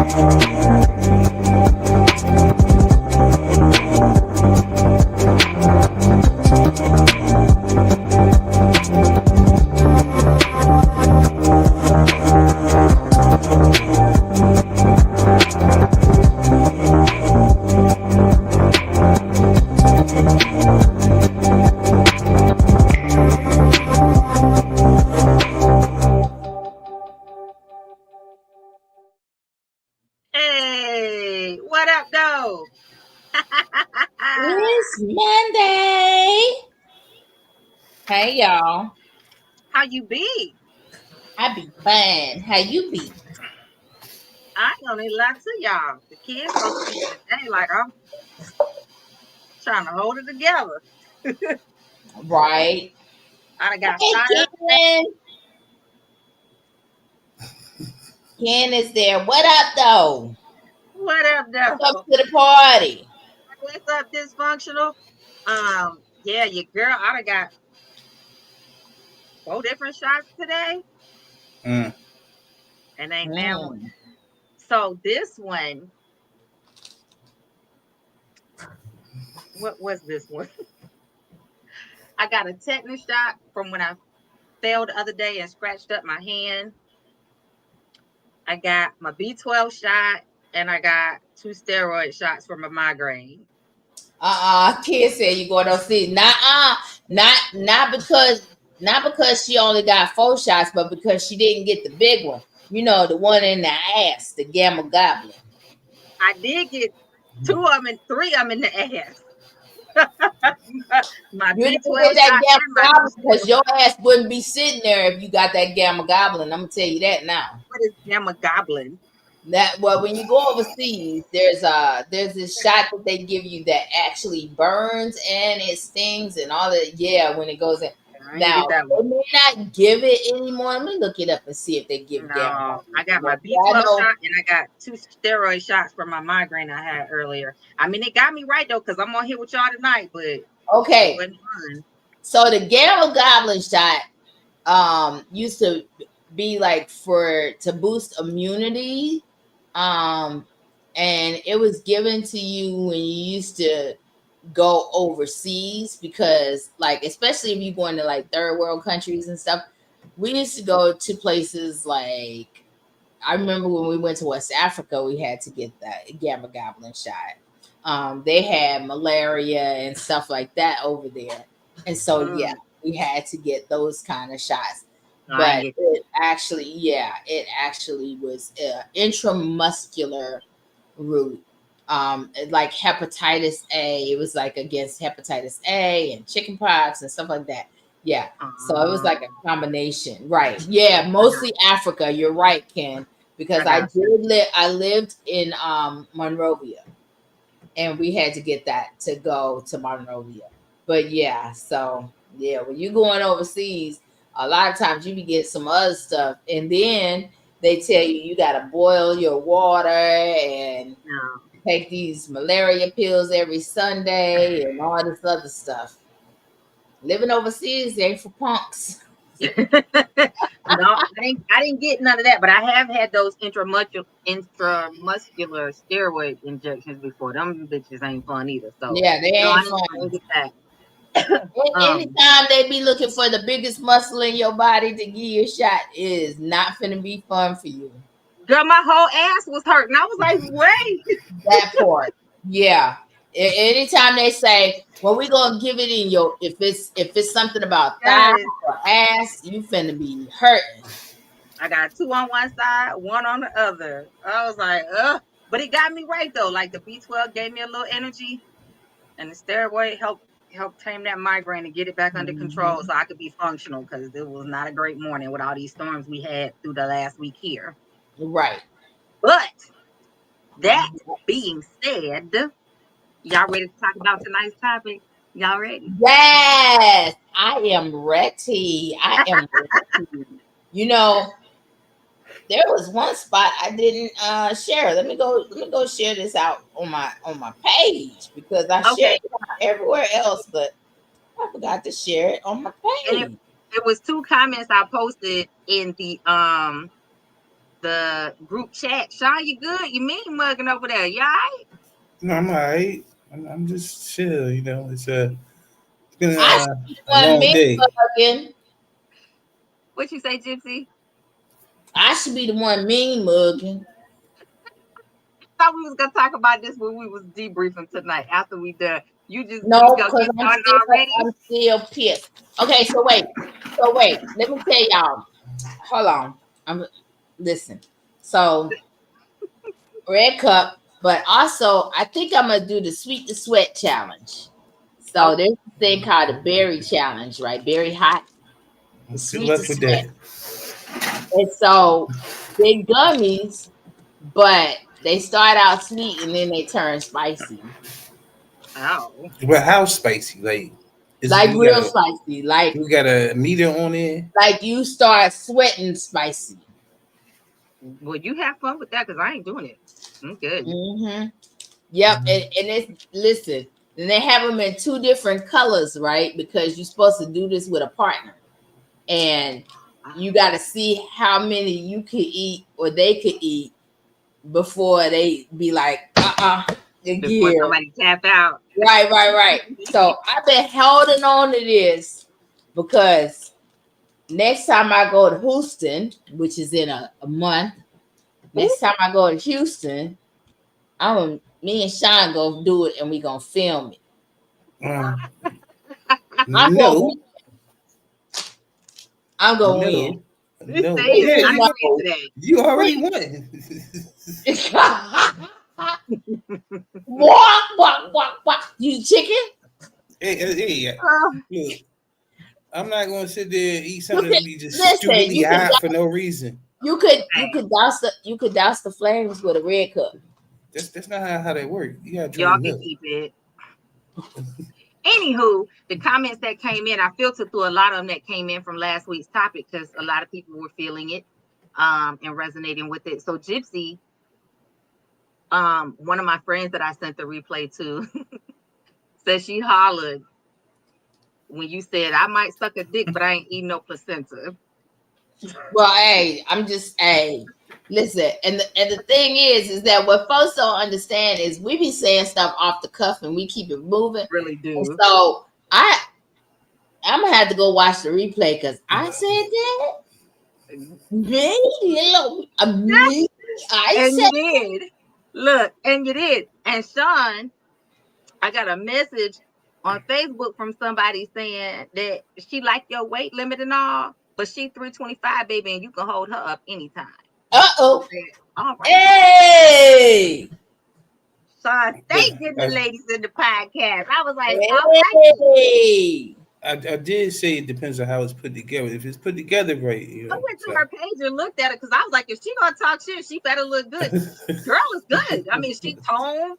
Hey, what up, though? It's Monday. Hey, y'all. How you be? I be fine. How you be? I don't need lots of y'all. The kids go to sleep today, like I'm trying to hold it together. Right. I done got Hey, fired. Ken. Ken is there. What up, though? What up, Welcome though? to the party. What's up, dysfunctional? Yeah, your girl, I done got 4 different shots today, and ain't now one. So this one, what was this one? I got a tetanus shot from when I fell the other day and scratched up my hand. I got my B12 shot, and I got 2 steroid shots for my migraine. Ken said you going to see. Not because she only got 4 shots, but because she didn't get the big one. You know, the one in the ass, the gamma goblin. I did get 2 of them and 3 of them in the ass. my You didn't B12 get that shot gamma and my 2 goblin because steroid. your ass wouldn't be sitting there if you got that gamma goblin. I'm gonna tell you that now. What is gamma goblin? That well, when you go overseas, there's this shot that they give you that actually burns and it stings and all that. Yeah, when it goes in. I didn't Now get that they one. may not give it anymore. Let me look it up and see if they give gamma No, I goblin got my anymore. I B12 know. shot and I got 2 steroid shots for my migraine I had earlier. I mean, it got me right though, because I'm on here with y'all tonight, but it Okay, wasn't fun. so the gamma goblin shot used to be like for to boost immunity, um and it was given to you when you used to go overseas because like especially if you go into like third world countries and stuff. We used to go to places like I remember when we went to West Africa, we had to get that gamma goblin shot. They had malaria and stuff like that over there, and so yeah, we had to get those kind of shots. No, I ain't But get that. it actually was intramuscular route. Like hepatitis A, it was like against hepatitis A and chickenpox and stuff like that. Yeah, so it was like a combination, right? Yeah, mostly Africa. You're right, Ken, because I got you. I lived in Monrovia, and we had to get that to go to Monrovia. But yeah, so yeah, when you going overseas, a lot of times you be getting some other stuff, and then they tell you you gotta boil your water and No. take these malaria pills every Sunday and all this other stuff. Living overseas ain't for punks. No, I didn't get none of that, but I have had those intramuscular steroid injections before. Them bitches ain't fun either. So Yeah, they no, ain't I didn't fun. get that. Anytime they be looking for the biggest muscle in your body to give you a shot is not finna be fun for you. Girl, my whole ass was hurting. I was like, wait. That part. Yeah. Anytime they say, well, we gonna give it in your if it's something about thigh Yes. or ass, you finna be hurting. I got 2 on one side, 1 on the other. I was like, ugh. But it got me right though. Like the B12 gave me a little energy, and the steroid helped tame that migraine and get it back under control Mhm. so I could be functional, because it was not a great morning with all these storms we had through the last week here. Right. But that being said, y'all ready to talk about tonight's topic? Y'all ready? Yes, I am ready. I am ready. You know, there was one spot I didn't share. Let me go share this out on my page because I shared Okay. it out everywhere else, but I forgot to share it on my And page. it was 2 comments I posted in the the group chat. Sean, you good? You mean mugging over there? You all right? No, I'm all right. I'm just chill. It's been I should be the a one long mean day. mugging. What you say, Gypsy? I should be the one mean mugging. Thought we was gonna talk about this when we was debriefing tonight after we done. You No, gonna because get started already? I'm still pissed. Okay, so wait. Let me tell y'all. Hold on. I'm listen. So red cup, but also I think I'm gonna do the sweet to sweat challenge. So Oh, there's a thing called the berry challenge, right? Berry hot, the Good sweet to luck with sweat. that. And so they gummies, but they start out sweet and then they turn spicy. oh. But how spicy? Like, is Like real spicy. you got a meter on it? Like you start sweating spicy. Well, you have fun with that because I ain't doing it. I'm good. Mm-hmm. Yep. And it's listen, and they have them in two different colors, right? Because you're supposed to do this with a partner. And you got to see how many you could eat or they could eat before they be like, Before yeah. somebody tap out. Right. So I've been holding on to this because next time I go to Houston, which is in a month, next time I go to Houston, me and Sean gonna do it and we gonna film it. Um, I'm gonna no, I'm gonna win. no, You no. say it's Yeah, Please you not won. agreeing no. to that. You already Please. won. Walk. You chicken? Hey, Oh, look. I'm not gonna sit there and eat You something could that be just listen. stupidly hot for no reason. You could douse the flames with a red cup. That's not how that works. You gotta y'all turn it can up. keep it. Anywho, the comments that came in, I filtered through a lot of them that came in from last week's topic because a lot of people were feeling it and resonating with it. So Gypsy, one of my friends that I sent the replay to, said she hollered when you said I might suck a dick, but I ain't eating no placenta. Well, hey, listen, and the thing is that what folks don't understand is we be saying stuff off the cuff and we keep it moving. Really And do. so I'm gonna have to go watch the replay because I said that. Me, me, I And said you did. Look, and you did. And Sean, I got a message on Facebook from somebody saying that she liked your weight limit and all, but she 325, baby, and you can hold her up anytime. I uh-oh. said, all right. Hey. Sean, But stay getting the ladies in the podcast. I was like, all right. Hey. I did say it depends on how it's put together. If it's put together right, I went to her page and looked at it because I was like, if she gonna talk shit, she better look good. so. Girl is good. I mean, she toned.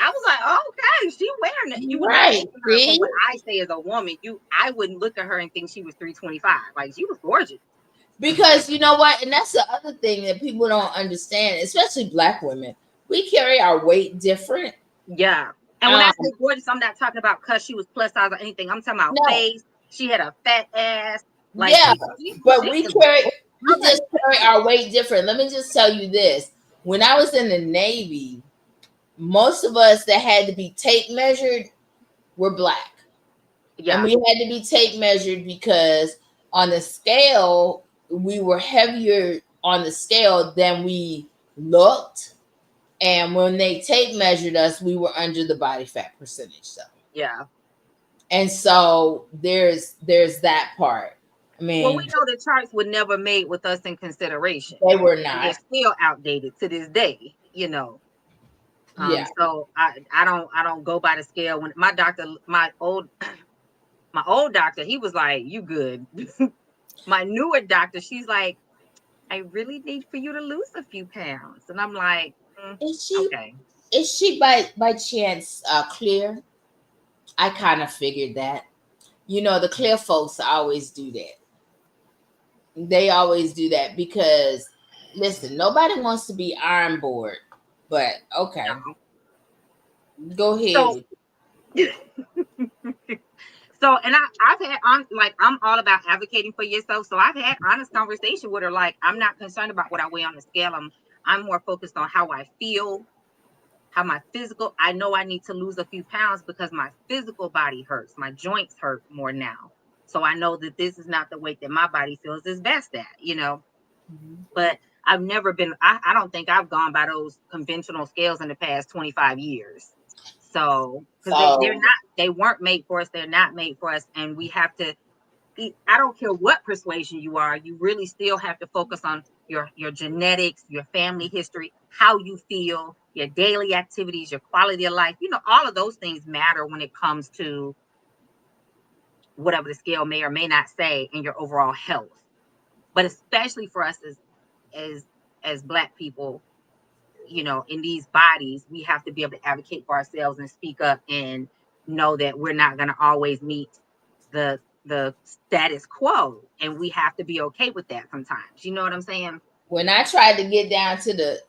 I was like, okay, she wearing it. You would not Right. look at her from See? what I say as a woman. I wouldn't look at her and think she was 325. Like she was gorgeous. Because you know what, and that's the other thing that people don't understand, especially Black women. We carry our weight different. Yeah. And when I say gorgeous, I'm not talking about because she was plus size or anything. I'm talking about No, face. She had a fat ass. Like yeah, but she we was just carry our weight different. Let me just tell you this: when I was in the Navy, most of us that had to be tape measured were Black, and yeah. we had to be tape measured because on the scale we were heavier on the scale than we looked. And when they tape measured us, we were under the body fat percentage. So Yeah. and so there's that part. I Well, we mean, know the charts were never made with us in consideration. they were And they're not. still outdated to this day, you know. Yeah. So I don't go by the scale. When my doctor, my old doctor, he was like, you good. My newer doctor, she's like, I really need for you to lose a few pounds. And I'm like, Is she okay. is she by chance clear? I kind of figured that. You know, the clear folks always do that. They always do that because listen, nobody wants to be iron bored. But okay. Go So ahead. so So, and I've had on like I'm all about advocating for yourself. So I've had honest conversation with her. Like, I'm not concerned about what I weigh on the scale. I'm more focused on how I feel, how my physical. I know I need to lose a few pounds because my physical body hurts. My joints hurt more now. So I know that this is not the weight that my body feels is best at, you know. But I've never been, I don't think I've gone by those conventional scales in the past 25 years. So, because they're So not, they weren't made for us, they're not made for us. And we have to, I don't care what persuasion you are, you really still have to focus on your genetics, your family history, how you feel, your daily activities, your quality of life. You know, all of those things matter when it comes to whatever the scale may or may not say in your overall health. But especially for us as as Black people, you know, in these bodies, we have to be able to advocate for ourselves and speak up and know that we're not going to always meet the status quo, and we have to be okay with that sometimes. You know what I'm saying? when I tried to get down to the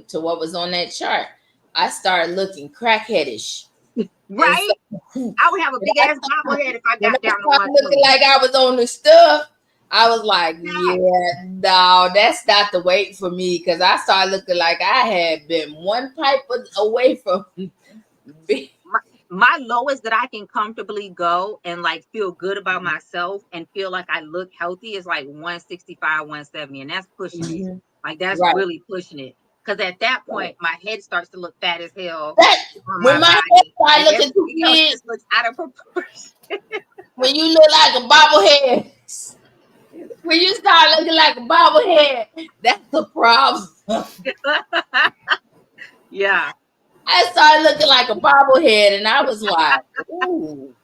to what was on that chart, I started looking crackheadish. And Right? so I would have a big ass bobblehead if I when got I down to started looking 120. like I was on the stuff, I was like, Yeah. yeah, no, that's not the weight for me. Because I started looking like I had been one pipe away from being. My lowest that I can comfortably go and like feel good about myself and feel like I look healthy is like 165, 170. And that's pushing it. Mhm. Like that's Right. really pushing it. Because at that Right. point, my head starts to look fat as hell That, on when my my head body. started And looking too everything else big, just looks out of proportion. when you look like a bobblehead, when you start looking like a bobblehead, that's the problem. Yeah. I started looking like a bobblehead, and I was like, ooh,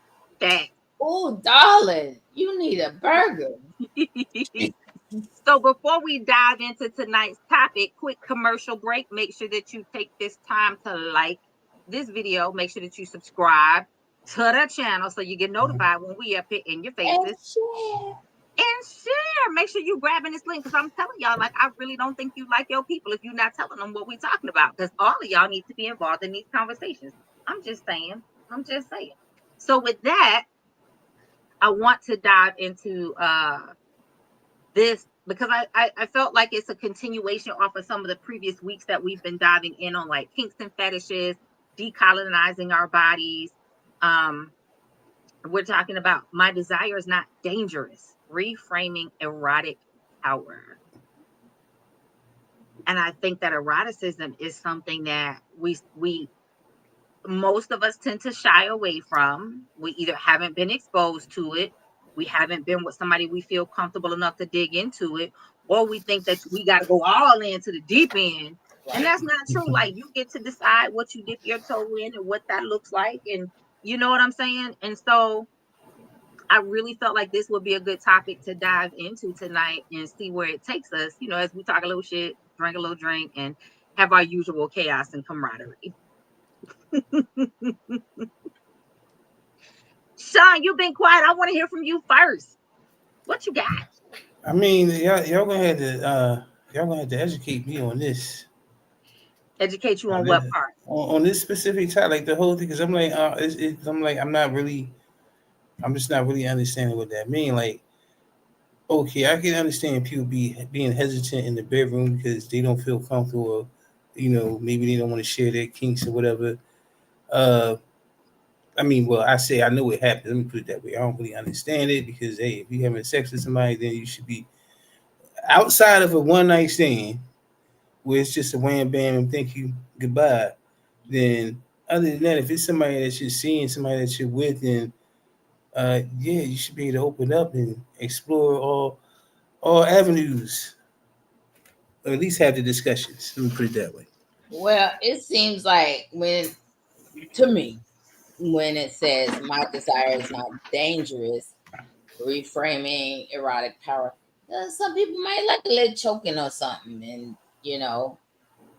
That. ooh, darling, you need a burger. So before we dive into tonight's topic, quick commercial break. Make sure that you take this time to like this video. Make sure that you subscribe to the channel so you get notified when we up here in your And faces. shit. And share. Make sure you grabbing this link because I'm telling y'all, like, I really don't think you like your people if you're not telling them what we're talking about. Because all of y'all need to be involved in these conversations. I'm just saying. I'm just saying. So with that, I want to dive into this because I felt like it's a continuation off of some of the previous weeks that we've been diving in on, like kinks and fetishes, decolonizing our bodies. Um, we're talking about my desire is not dangerous, reframing erotic power. And I think that eroticism is something that we most of us tend to shy away from. We either haven't been exposed to it, we haven't been with somebody we feel comfortable enough to dig into it, or we think that we got to go all into the deep end. And Right. that's not true. Like, you get to decide what you dip your toe in and what that looks like. And you know what I'm saying? And so I really felt like this would be a good topic to dive into tonight and see where it takes us, you know, as we talk a little shit, drink a little drink, and have our usual chaos and camaraderie. Sean, you've been quiet. I want to hear from you first. What you got? I mean, y'all gonna have to educate me on this. Educate you On on this, what part? on this specific topic, like the whole thing, because I'm like, I'm like, I'm just not really understanding what that mean. Like, okay, I can understand people being hesitant in the bedroom because they don't feel comfortable, or, maybe they don't want to share their kinks or whatever. Uh, I mean, well, I say I know what happened. Let me put it that way. I don't really understand it because, hey, if you having sex with somebody, then you should be outside of a one night stand where it's just a wham bam and thank you goodbye. Then other than that, if it's somebody that you're seeing, somebody that you're with, then yeah, you should be able to open up and explore all avenues, or at least have the discussions. Let me put it that way. Well, it seems like to me, when it says my desire is not dangerous, reframing erotic power, some people might like a little choking or something. And,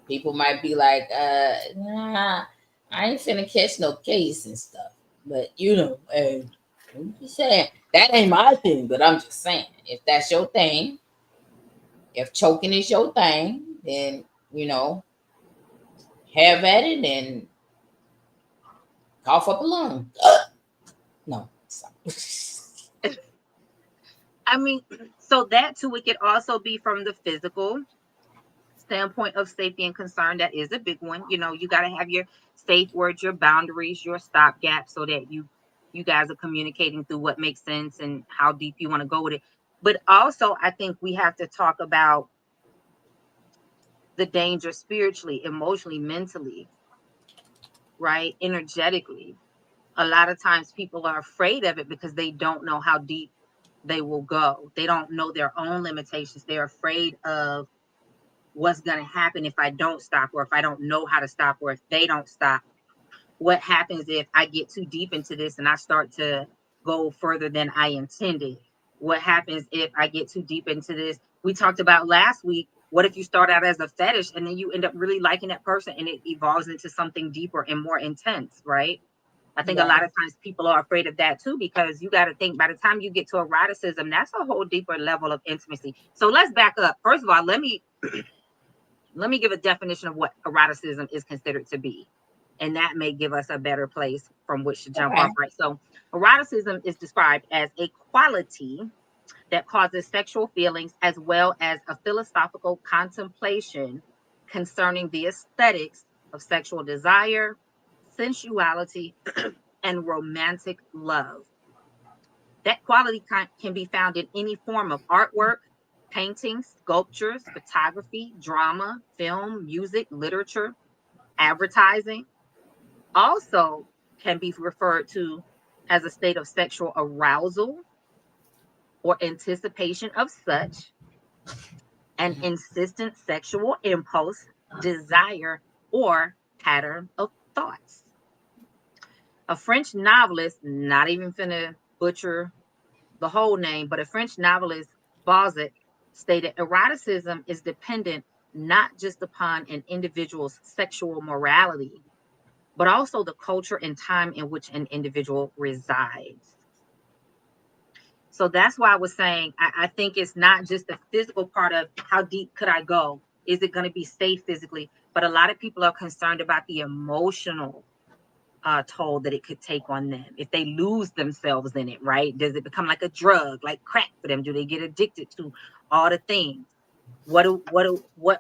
people might be like, nah, I ain't finna catch no case and stuff. But, hey, I'm just saying, that ain't my thing, but I'm just saying, if that's your thing, if choking is your thing, then, have at it and cough up a lung. No. I mean, so that too, it could also be from the physical standpoint of safety and concern. That is a big one. You know, you got to have your safe words, your boundaries, your stop gaps, so that you guys are communicating through what makes sense and how deep you want to go with it. But also, I think we have to talk about the danger spiritually, emotionally, mentally, right? Energetically. A lot of times people are afraid of it because they don't know how deep they will go. They don't know their own limitations. They're afraid of what's going to happen if I don't stop, or if I don't know how to stop, or if they don't stop. What happens if I get too deep into this and I start to go further than I intended? What happens if I get too deep into this? We talked about last week, what if you start out as a fetish and then you end up really liking that person and it evolves into something deeper and more intense, right? I think a lot of times people are afraid of that too, because you got to think by the time you get to eroticism, that's a whole deeper level of intimacy. So let's back up. First of all, let me give a definition of what eroticism is considered to be. And that may give us a better place from which to jump off, right? So eroticism is described as a quality that causes sexual feelings as well as a philosophical contemplation concerning the aesthetics of sexual desire, sensuality, and romantic love. That quality can be found in any form of artwork, painting, sculptures, photography, drama, film, music, literature, advertising. Also can be referred to as a state of sexual arousal or anticipation of such, an insistent sexual impulse, desire, or pattern of thoughts. A French novelist, not even finna butcher the whole name, but a French novelist, Balzac, stated eroticism is dependent not just upon an individual's sexual morality, but also the culture and time in which an individual resides. So that's why I was saying, I think it's not just the physical part of how deep could I go? Is it going to be safe physically? But a lot of people are concerned about the emotional toll that it could take on them if they lose themselves in it, right? Does it become like a drug, like crack for them? Do they get addicted to all the things? What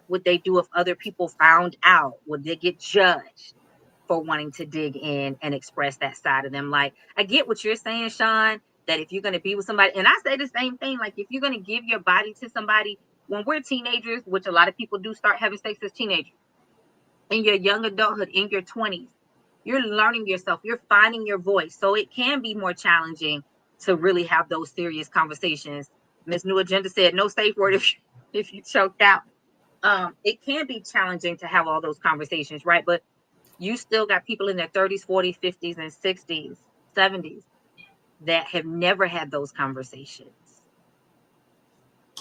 would they do if other people found out? Would they get judged for wanting to dig in and express that side of them? Like, I get what you're saying, Sean, that if you're going to be with somebody, and I say the same thing, like if you're going to give your body to somebody when we're teenagers, which a lot of people do start having sex as teenagers, in your young adulthood, in your 20s, you're learning yourself, you're finding your voice. So it can be more challenging to really have those serious conversations. Miss New Agenda said, no safe word if you choked out. It can be challenging to have all those conversations, right? But you still got people in their 30s, 40s, 50s, and 60s, 70s that have never had those conversations.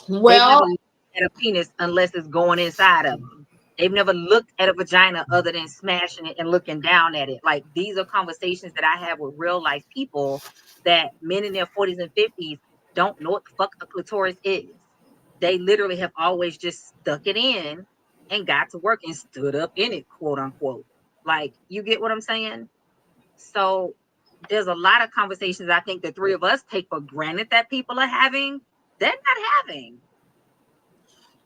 They've never Well, looked at a penis unless it's going inside of them. They've never looked at a vagina other than smashing it and looking down at it. Like, these are conversations that I have with real life people, that men in their 40s and 50s don't know what the fuck a clitoris is. They literally have always just stuck it in and got to work and stood up in it, quote unquote. Like, you get what I'm saying? So there's a lot of conversations I think the three of us take for granted that people are having, they're not having.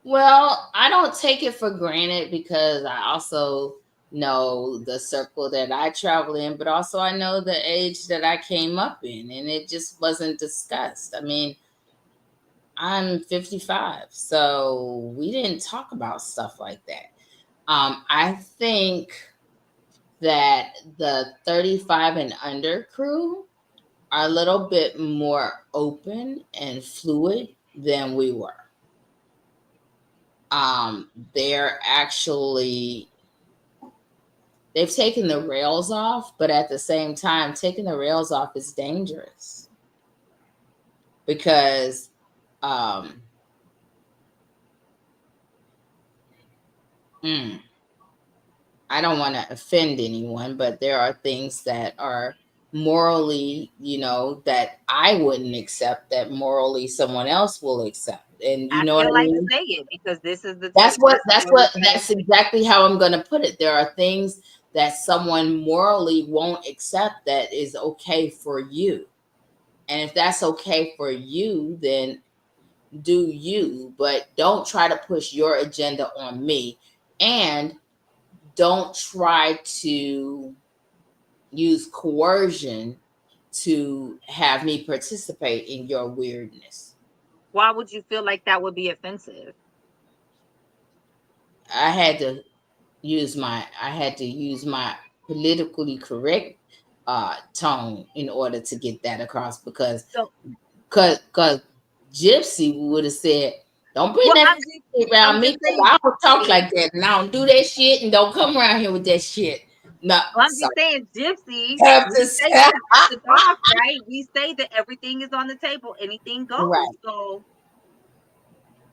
well, I don't take it for granted because I also know the circle that I travel in, but also I know the age that I came up in, and it just wasn't discussed. I mean, I'm 55, so we didn't talk about stuff like that. I think that the 35 and under crew are a little bit more open and fluid than we were. They're actually, they've taken the rails off, but at the same time, taking the rails off is dangerous because I don't want to offend anyone, but there are things that are morally, that I wouldn't accept that morally someone else will accept. And you I know what feel I like mean? say it because this is the That's take. what This is that's where we what say, that's exactly how I'm going to put it. There are things that someone morally won't accept that is okay for you. And if that's okay for you, then do you, but don't try to push your agenda on me. And don't try to use coercion to have me participate in your weirdness. Why would you feel like that would be offensive? I had to use my politically correct tone in order to get that across, because So, cause Gypsy would have said, "Don't bring well, that I'm just, shit I'm around me, just because saying, I don't talk Gypsy. like that, and I don't do that shit, and don't come around here with that shit." No, Well, I'm just sorry. saying, Gypsy. Have to We say- say this at the doc, right? We say that everything is on the table, anything goes. right, So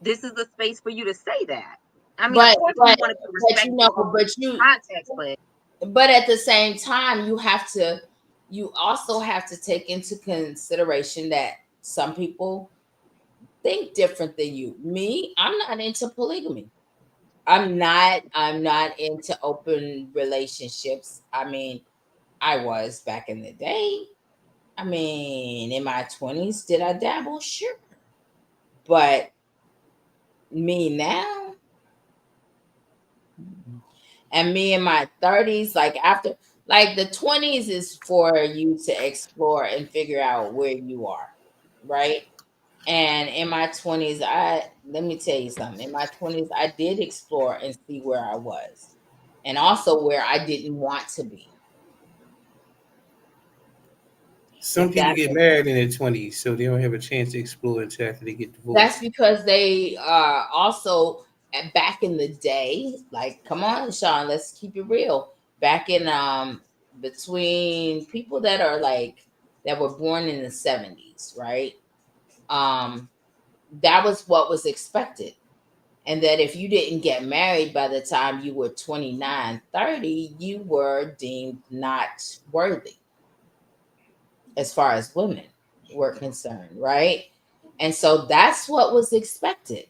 this is a space for you to say that. I mean, of but course, we but want to be but you know, respectful of context, but but at the same time, you also have to take into consideration that some people think different than you. Me, I'm not into polygamy. I'm not into open relationships. I mean, I was back in the day. I mean, in my 20s, did I dabble? Sure. But me now, and me in my 30s, like after, like the 20s is for you to explore and figure out where you are, right? And in my 20s, let me tell you something. In my 20s, I did explore and see where I was, and also where I didn't want to be. Some If people that get married in their 20s, so they don't have a chance to explore until after they get That's divorced. because they are also back in the day, like come on, Sean, let's keep it real. Back in between people that are like that were born in the 70s, right? Um that was what was expected. And that if you didn't get married by the time you were 29, 30, you were deemed not worthy as far as women were concerned, right? And so that's what was expected.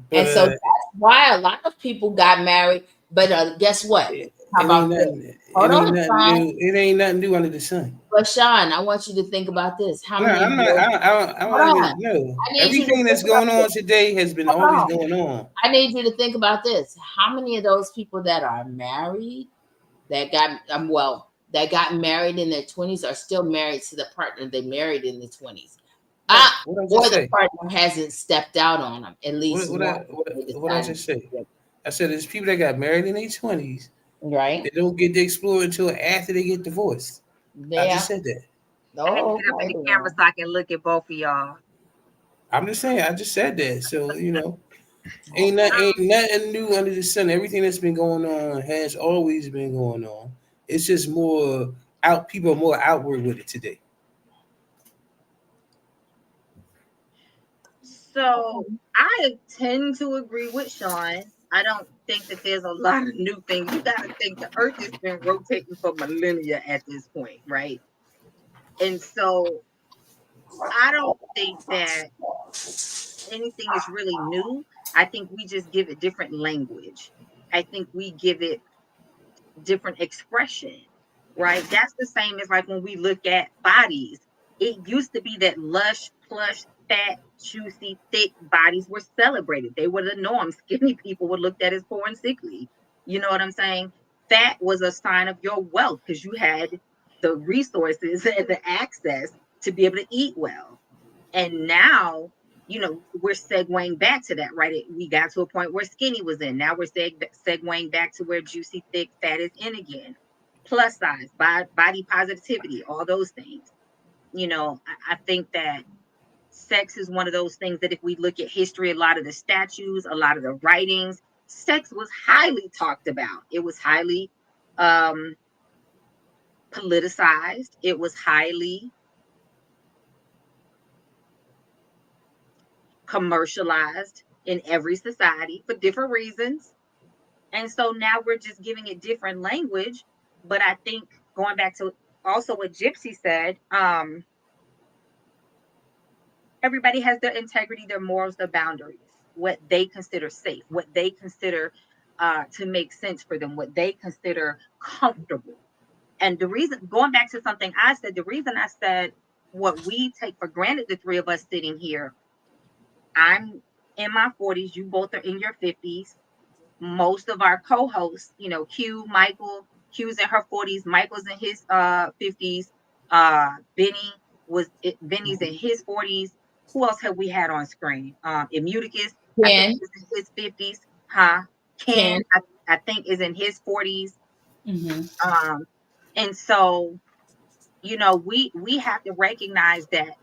But And so that's why a lot of people got married. But guess what? it, How it ain't about this? nothing. Hold It ain't on, nothing Sean. new. It ain't nothing new under the sun. But Sean, I want you to think about this. How No, many I'm not. divorces? I Hold don't on. even know. I need you to Everything think that's about going this. on today has been Hold always on. going on. I need you to think about this. How many of those people that are married that got that got married in their 20s are still married to the partner they married in the 20s? Right. What I Or just the say? partner hasn't stepped out on them at What least what I once. what, They what I decided just to say? do I said there's people that got married in their 20s. it. Right? They don't get to explore until after they get divorced. I just Yeah. said that. I had to Oh, get up in okay the camera then. so I can look at both of y'all. I'm just saying. I just said that. So ain't Um, nothing new under the sun. Everything that's been going on has always been going on. It's just more out. People are more outward with it today. so I tend to agree with Sean. I don't think that there's a lot of new things. You got to think the Earth has been rotating for millennia at this point, right? And so I don't think that anything is really new. I think we just give it different language. I think we give it different expression, right? That's the same as like when we look at bodies. It used to be that lush, plush, fat, juicy, thick bodies were celebrated. They were the norm. Skinny people were looked at as poor and sickly. You know what I'm saying? Fat was a sign of your wealth because you had the resources and the access to be able to eat well. And now, we're segueing back to that, right? We got to a point where skinny was in. Now we're segueing back to where juicy, thick, fat is in again. Plus size, body positivity, all those things. I think that sex is one of those things that if we look at history, a lot of the statues, a lot of the writings, sex was highly talked about. It was highly um, politicized. It was highly commercialized in every society for different reasons. And so now we're just giving it different language. But I think going back to also what Gypsy said, everybody has their integrity, their morals, their boundaries, what they consider safe, what they consider to make sense for them, what they consider comfortable. And the reason, going back to something I said, the reason I said what we take for granted, the three of us sitting here, I'm in my 40s, you both are in your 50s. Most of our co-hosts, you know, Q's in her 40s, Michael's in his 50s, Benny Benny's in his 40s. Who else have we had on screen? Immuticus, I think Ken, is in his 50s, huh? Ken, Ken. I think is in his 40s. Mm-hmm. Um, and so, you know, we have to recognize that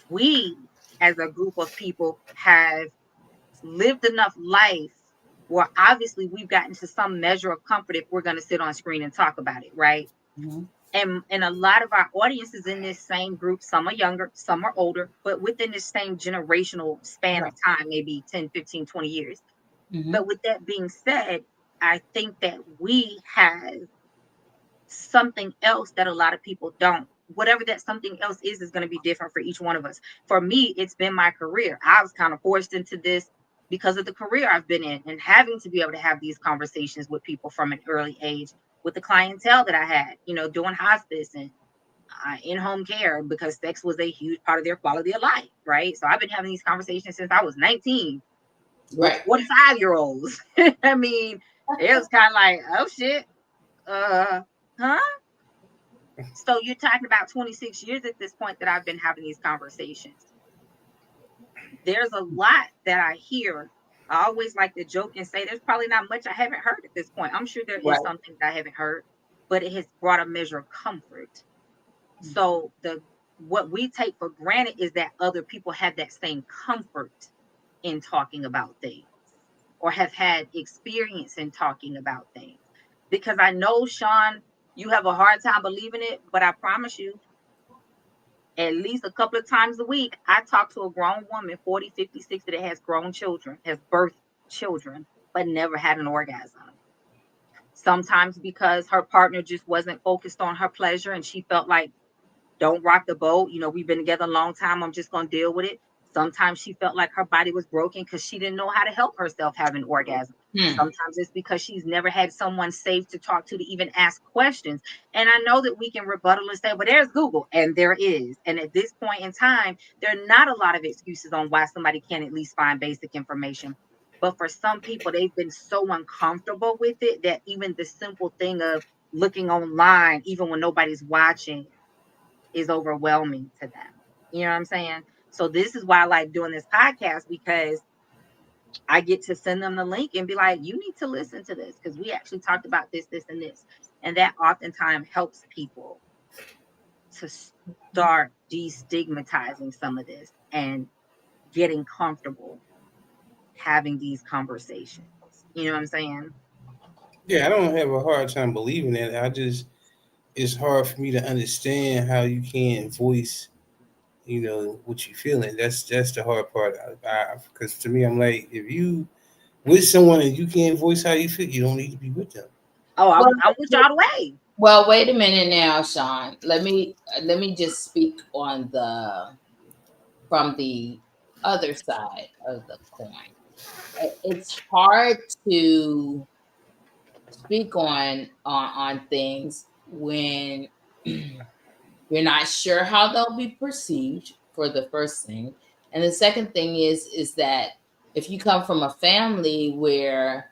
we as a group of people have lived enough life where obviously we've gotten to some measure of comfort if we're going to sit on screen and talk about it, right? Mm-hmm. And a lot of our audience is in this same group. Some are younger, some are older, but within this same generational span Right. of time, maybe 10, 15, 20 years. Mm-hmm. But with that being said, I think that we have something else that a lot of people don't. Whatever that something else is going to be different for each one of us. For me, it's been my career. I was kind of forced into this because of the career I've been in and having to be able to have these conversations with people from an early age, with the clientele that I had, you know, doing hospice and in-home care, because sex was a huge part of their quality of life, right? So I've been having these conversations since I was 19 with Right. 45-year-olds. I mean, it was kind of like, oh shit, uh, huh? So you're talking about 26 years at this point that I've been having these conversations. There's a lot that I hear. I always like to joke and say there's probably not much I haven't heard at this point. I'm sure there is Right. something that I haven't heard, but it has brought a measure of comfort. So the what we take for granted is that other people have that same comfort in talking about things or have had experience in talking about things. Because I know, Sean, you have a hard time believing it, but I promise you, at least a couple of times a week, I talk to a grown woman, 40, 50, 60, that has grown children, has birthed children, but never had an orgasm. Sometimes because her partner just wasn't focused on her pleasure and she felt like, don't rock the boat. You know, we've been together a long time. I'm just going to deal with it. Sometimes she felt like her body was broken because she didn't know how to help herself have an orgasm. Hmm. Sometimes it's because she's never had someone safe to talk to even ask questions. And I know that we can rebuttal and say, well, there's Google, and there is. And at this point in time, there are not a lot of excuses on why somebody can't at least find basic information. But for some people, they've been so uncomfortable with it that even the simple thing of looking online, even when nobody's watching, is overwhelming to them. You know what I'm saying? So this is why I like doing this podcast, because I get to send them the link and be like, you need to listen to this because we actually talked about this, this, and this. And that oftentimes helps people to start destigmatizing some of this and getting comfortable having these conversations. You know what I'm saying? Yeah, I don't have a hard time believing that. I just it's hard for me to understand how you can't voice, what you feeling. That's the hard part. Because to me, I'm like, if you with someone and you can't voice how you feel, you don't need to be with them. Oh, Well, I'm with y'all the way. well, wait a minute now, Sean. Let me just speak on the from the other side of the coin. It's hard to speak on things when you're not sure how they'll be perceived, for the first thing. And the second thing is that if you come from a family where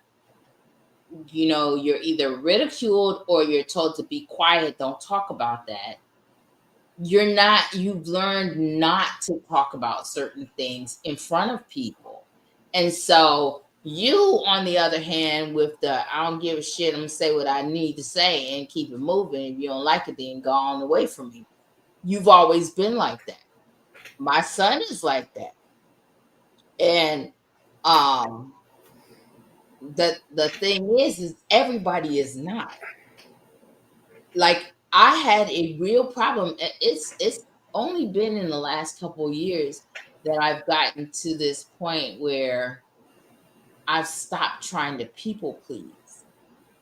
you're either ridiculed or you're told to be quiet, don't talk about that, you've learned not to talk about certain things in front of people. And so you, on the other hand, with the I don't give a shit, I'm gonna say what I need to say and keep it moving. If you don't like it, then go on away from me. You've always been like that. My son is like that. And um the thing is everybody is not. Like, I had a real problem. It's only been in the last couple of years that I've gotten to this point where I've stopped trying to people please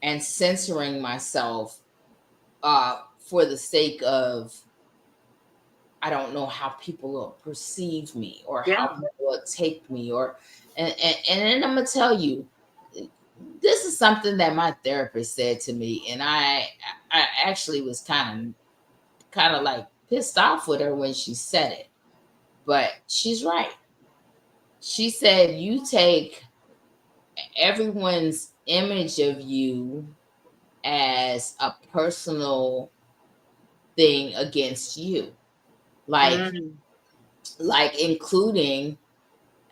and censoring myself for the sake of I don't know how people will perceive me or how Yeah. people will take me and then I'm gonna tell you, this is something that my therapist said to me, and I actually was kind of like pissed off with her when she said it, but she's right. She said, you take everyone's image of you as a personal thing against you. Like, Mm, including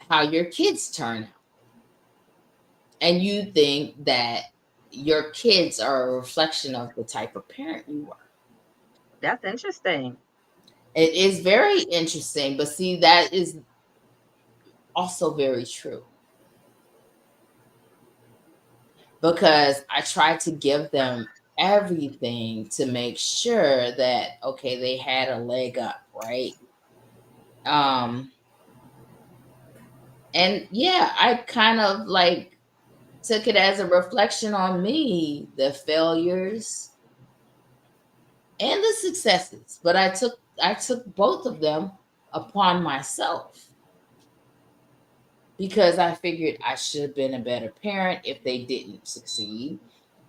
how your kids turn out. And you think that your kids are a reflection of the type of parent you were. that's interesting. It is very interesting, but see, that is also very true, because I try to give them everything to make sure that, okay, they had a leg up, right? Um, and yeah, I kind of like took it as a reflection on me, the failures and the successes, but I took both of them upon myself, because I figured I should have been a better parent if they didn't succeed,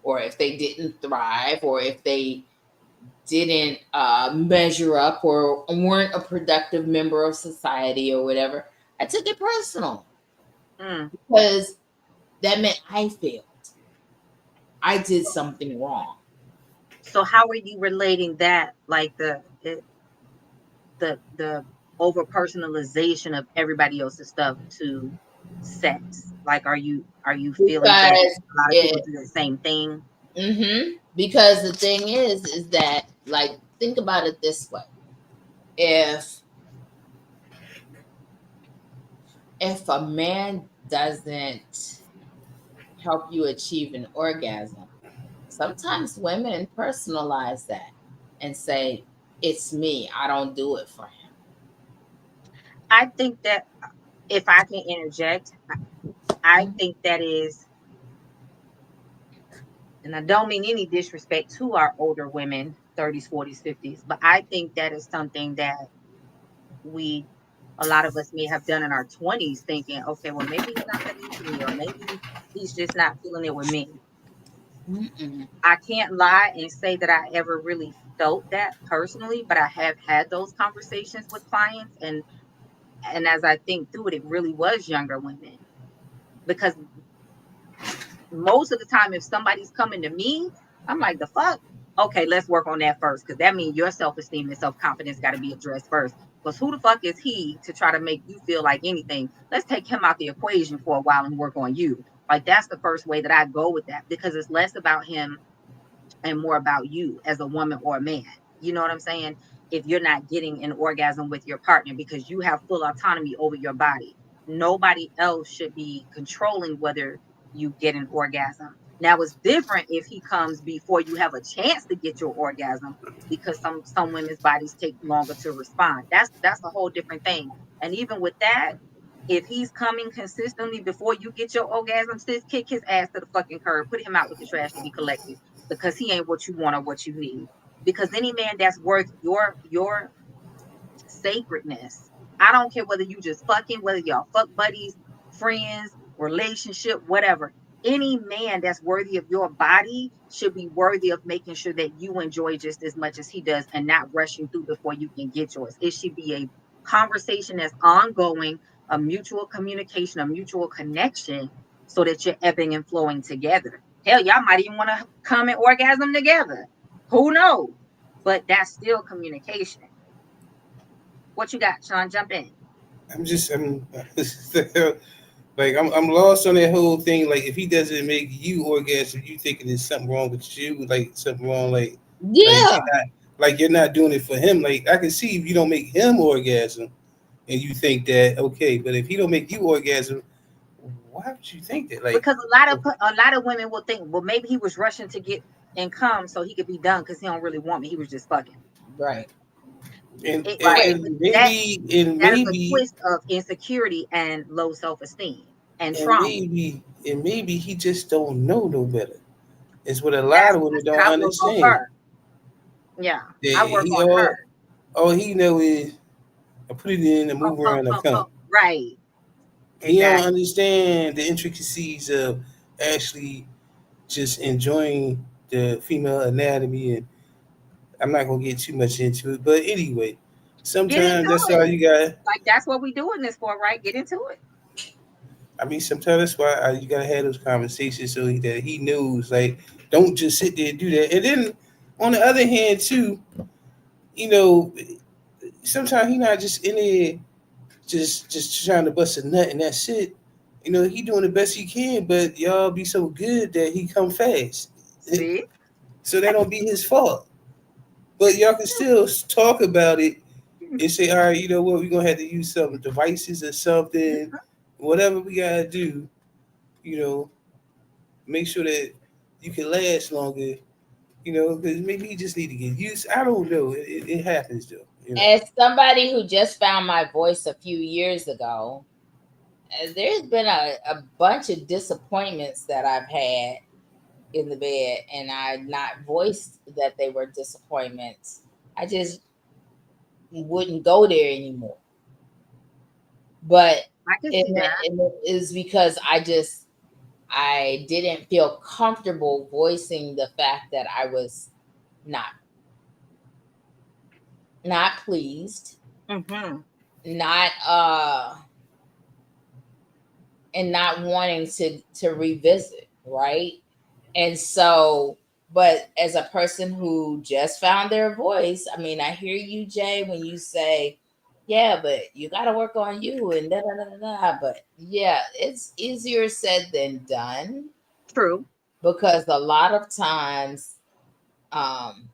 or if they didn't thrive, or if they didn't measure up, or weren't a productive member of society, or whatever. I took it personal, Mm. because that meant I failed. I did something wrong. So how are you relating that, like the over personalization of everybody else's stuff to sex? Like, are you feeling that Because a lot of people it, do the same thing? because the thing is that, like, think about it this way: if a man doesn't help you achieve an orgasm, sometimes women personalize that and say, it's me, I don't do it for him. I think that, if I can interject, I think that is, and I don't mean any disrespect to our older women, 30s, 40s, 50s, but I think that is something that we, a lot of us may have done in our 20s, thinking, okay, well, maybe he's not that into me, or maybe he's just not feeling it with me. Mm-mm. I can't lie and say that I ever really felt that personally, but I have had those conversations with clients, and as I think through it, it really was younger women, because most of the time, if somebody's coming to me, I'm like, the fuck? Okay, let's work on that first, because that means your self-esteem and self-confidence got to be addressed first. Because who the fuck is he to try to make you feel like anything? Let's take him out the equation for a while and work on you. Like, that's the first way that I go with that, because it's less about him and more about you as a woman or a man. You know what I'm saying? If you're not getting an orgasm with your partner, because you have full autonomy over your body, nobody else should be controlling whether you get an orgasm. Now it's different if he comes before you have a chance to get your orgasm, because some women's bodies take longer to respond. That's a whole different thing. And even with that, if he's coming consistently before you get your orgasm, sis, kick his ass to the fucking curb, put him out with the trash to be collected, because he ain't what you want or what you need. Because any man that's worth your sacredness, I don't care whether you just fucking, whether y'all fuck buddies, friends, relationship, whatever. Any man that's worthy of your body should be worthy of making sure that you enjoy just as much as he does, and not rushing through before you can get yours. It should be a conversation that's ongoing, a mutual communication, a mutual connection, so that you're ebbing and flowing together. Hell, y'all might even want to come and orgasm together. Who knows? But that's still communication. What you got, Sean? Jump in. I'm like I'm lost on that whole thing. Like if he doesn't make you orgasm, you thinking there's something wrong with you, like something wrong, like Yeah, you're not doing it for him. Like I can see if you don't make him orgasm, and you think that okay, but if he don't make you orgasm, why would you think that? Like, Because a lot of women will think, well, maybe he was rushing to get and come so he could be done, because he don't really want me. He was just fucking. right, and It, and, right. it, and that maybe and that is a maybe twist of insecurity and low self-esteem and and trauma. maybe and maybe he just don't know no better. It's what a lot That's of why I women said don't I work on understand. her. Yeah, That I work he on her. all he know is I put it in and Pump, move pump, around and pump, come. pump. Right. He don't Exactly. understand the intricacies of actually just enjoying the female anatomy and I'm not gonna get too much into it, but anyway, Get sometimes into that's all it. you got. Like that's what we doing this for, right? Get into it. I mean, sometimes that's why you gotta have those conversations so that he knows. Like, don't just sit there and do that. And then on the other hand, too, you know, sometimes he not just in there just trying to bust a nut and that's it. You know, he doing the best he can, but y'all be so good that he come fast. See? So that don't be his fault. But y'all can still talk about it and say, all right, you know what, we're gonna have to use some devices or something, whatever we gotta do, you know, make sure that you can last longer, you know, because maybe you just need to get used. I don't know. It happens though, you know. As somebody who just found my voice a few years ago, there's been a bunch of disappointments that I've had in the bed, and I not voiced that they were disappointments. I just wouldn't go there anymore. But I can it, see that. it is because I didn't feel comfortable voicing the fact that I was not not pleased, Mm-hmm. not and not wanting to revisit, right? And so, but as a person who just found their voice, I mean, I hear you, Jay, when you say, yeah, but you got to work on you and da da da da da. But yeah, it's easier said than done, True. because a lot of times um,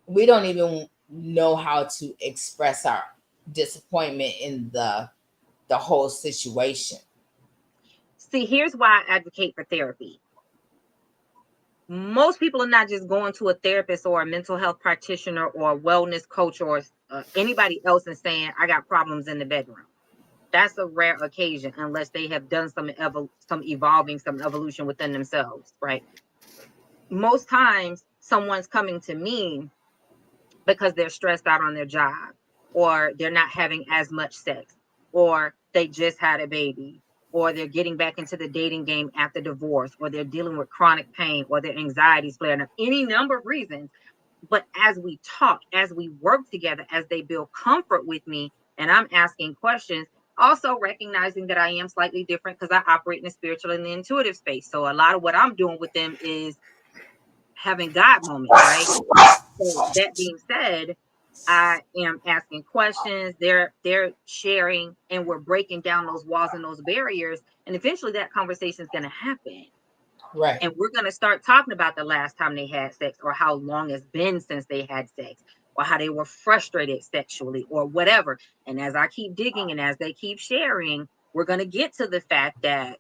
we don't even know how to express our disappointment in the whole situation. See, here's why I advocate for therapy. Most people are not just going to a therapist or a mental health practitioner or a wellness coach or anybody else and saying, I got problems in the bedroom. That's a rare occasion unless they have done some evolving, some evolution within themselves, right? Most times someone's coming to me because they're stressed out on their job, or they're not having as much sex, or they just had a baby, or they're getting back into the dating game after divorce, or they're dealing with chronic pain, or their anxiety's flaring up, any number of reasons. But as we talk, as we work together, as they build comfort with me, and I'm asking questions, also recognizing that I am slightly different because I operate in the spiritual and the intuitive space. So a lot of what I'm doing with them is having God moments, right? So that being said, I am asking questions. They're sharing, and we're breaking down those walls and those barriers. And eventually, that conversation is going to happen. Right. And we're going to start talking about the last time they had sex, or how long it's been since they had sex, or how they were frustrated sexually, or whatever. And as I keep digging and as they keep sharing, we're going to get to the fact that,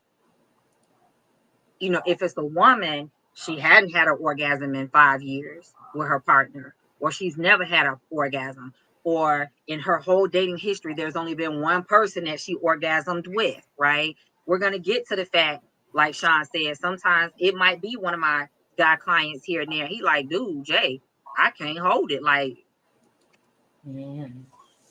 if it's a woman, she hadn't had an orgasm in 5 years with her partner, or she's never had an orgasm, or in her whole dating history, there's only been one person that she orgasmed with, right? We're going to get to the fact, like Sean said, sometimes it might be one of my guy clients here and there. He like, dude, Jay, I can't hold it. Like, Mhm.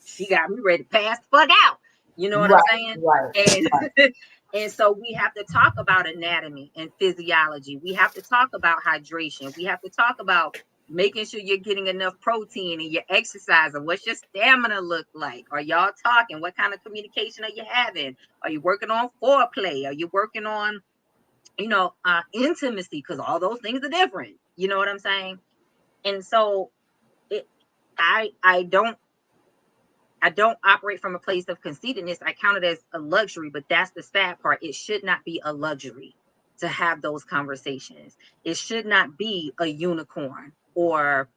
she got me ready to pass the fuck out. You know what I'm Right, saying? right, right. And and so we have to talk about anatomy and physiology. We have to talk about hydration. We have to talk about making sure you're getting enough protein and you're exercising. What's your stamina look like? Are y'all talking? What kind of communication are you having? Are you working on foreplay? Are you working on, intimacy? Because all those things are different. You know what I'm saying? And so it, I don't operate from a place of conceitedness. I count it as a luxury, but that's the sad part. It should not be a luxury to have those conversations. It should not be a unicorn or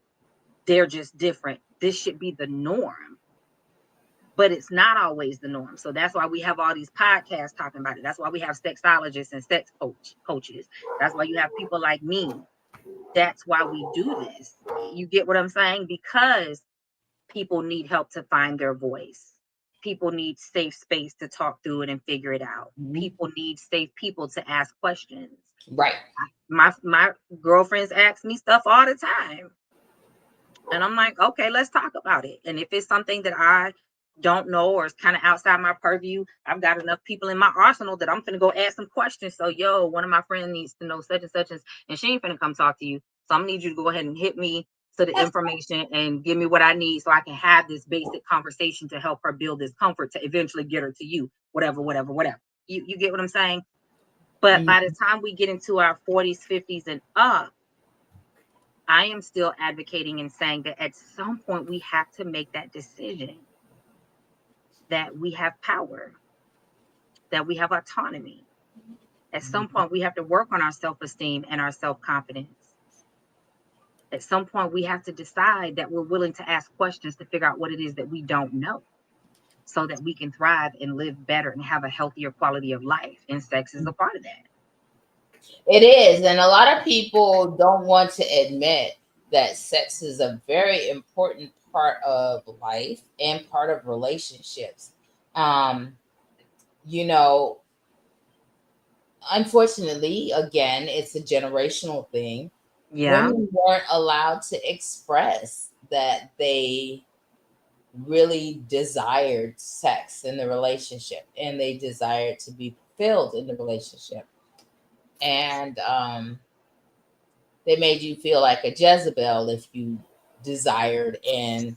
they're just different. This should be the norm, but it's not always the norm. So that's why we have all these podcasts talking about it. That's why we have sexologists and coaches. That's why you have people like me. That's why we do this. You get what I'm saying? Because people need help to find their voice. People need safe space to talk through it and figure it out. Mhm. People need safe people to ask questions. Right. My girlfriends ask me stuff all the time. And I'm like, okay, let's talk about it. And if it's something that I don't know or is kind of outside my purview, I've got enough people in my arsenal that I'm gonna go ask some questions. So, one of my friends needs to know such and such, and she ain't finna come talk to you. So I'm gonna need you to go ahead and hit me to the information and give me what I need so I can have this basic conversation to help her build this comfort to eventually get her to you, whatever. You get what I'm saying? But by the time we get into our 40s, 50s, and up, I am still advocating and saying that at some point we have to make that decision that we have power, that we have autonomy. At some point, we have to work on our self-esteem and our self-confidence. At some point, we have to decide that we're willing to ask questions to figure out what it is that we don't know so that we can thrive and live better and have a healthier quality of life. And sex is a part of that. It is. And a lot of people don't want to admit that sex is a very important part of life and part of relationships. You know, unfortunately, again, it's a generational thing. Yeah. Women weren't allowed to express that they really desired sex in the relationship and they desired to be fulfilled in the relationship. And they made you feel like a Jezebel if you desired and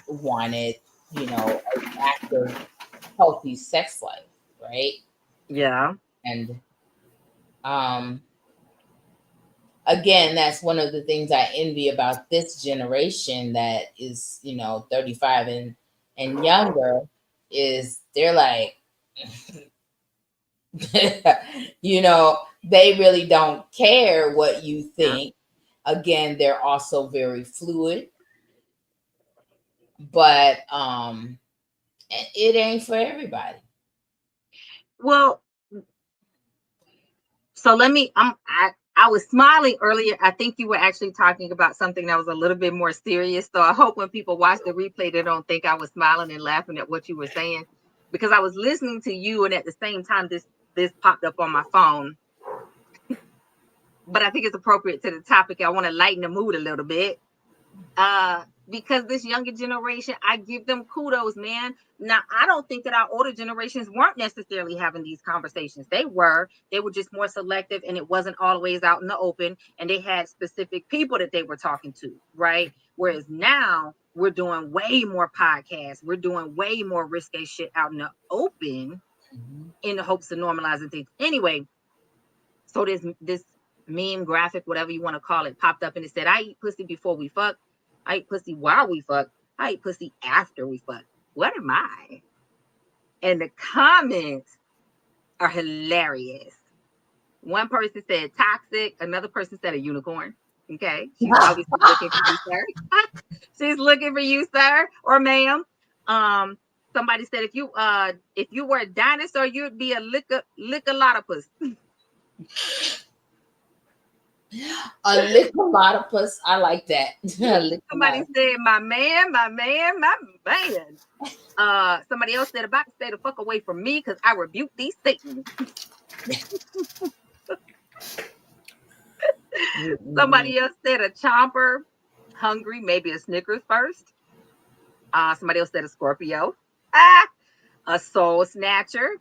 wanted, you know, an active, healthy sex life, right? Yeah. And um again, that's one of the things I envy about this generation that is, you know, 35 and younger, is they're like you know, they really don't care what you Yeah. think. Again, they're also very fluid, but it ain't for everybody. Well, so let me, I was smiling earlier. I think you were actually talking about something that was a little bit more serious. So I hope when people watch the replay, they don't think I was smiling and laughing at what you were saying, because I was listening to you and at the same time, this popped up on my phone. But I think it's appropriate to the topic. I want to lighten the mood a little bit. Because this younger generation, I give them kudos, man. Now, I don't think that our older generations weren't necessarily having these conversations. They were just more selective, and it wasn't always out in the open, and they had specific people that they were talking to, right? Whereas now we're doing way more podcasts, we're doing way more risque shit out in the open in the hopes of normalizing things. Anyway, so this meme graphic, whatever you want to call it, popped up and it said, I eat pussy before we fuck. I eat pussy while we fuck. I eat pussy after we fuck. What am I? And the comments are hilarious. One person said toxic. Another person said a unicorn. Okay. She's obviously looking for you, sir. She's looking for you, sir or ma'am. Somebody said if you were a dinosaur, you'd be a lickalotopus. A lickalotopus. I like that. Somebody said, my man. Somebody else said, about to stay the fuck away from me because I rebuke these Satans. Somebody else said a chomper, hungry, maybe a Snickers first. Somebody else said a Scorpio. A soul snatcher.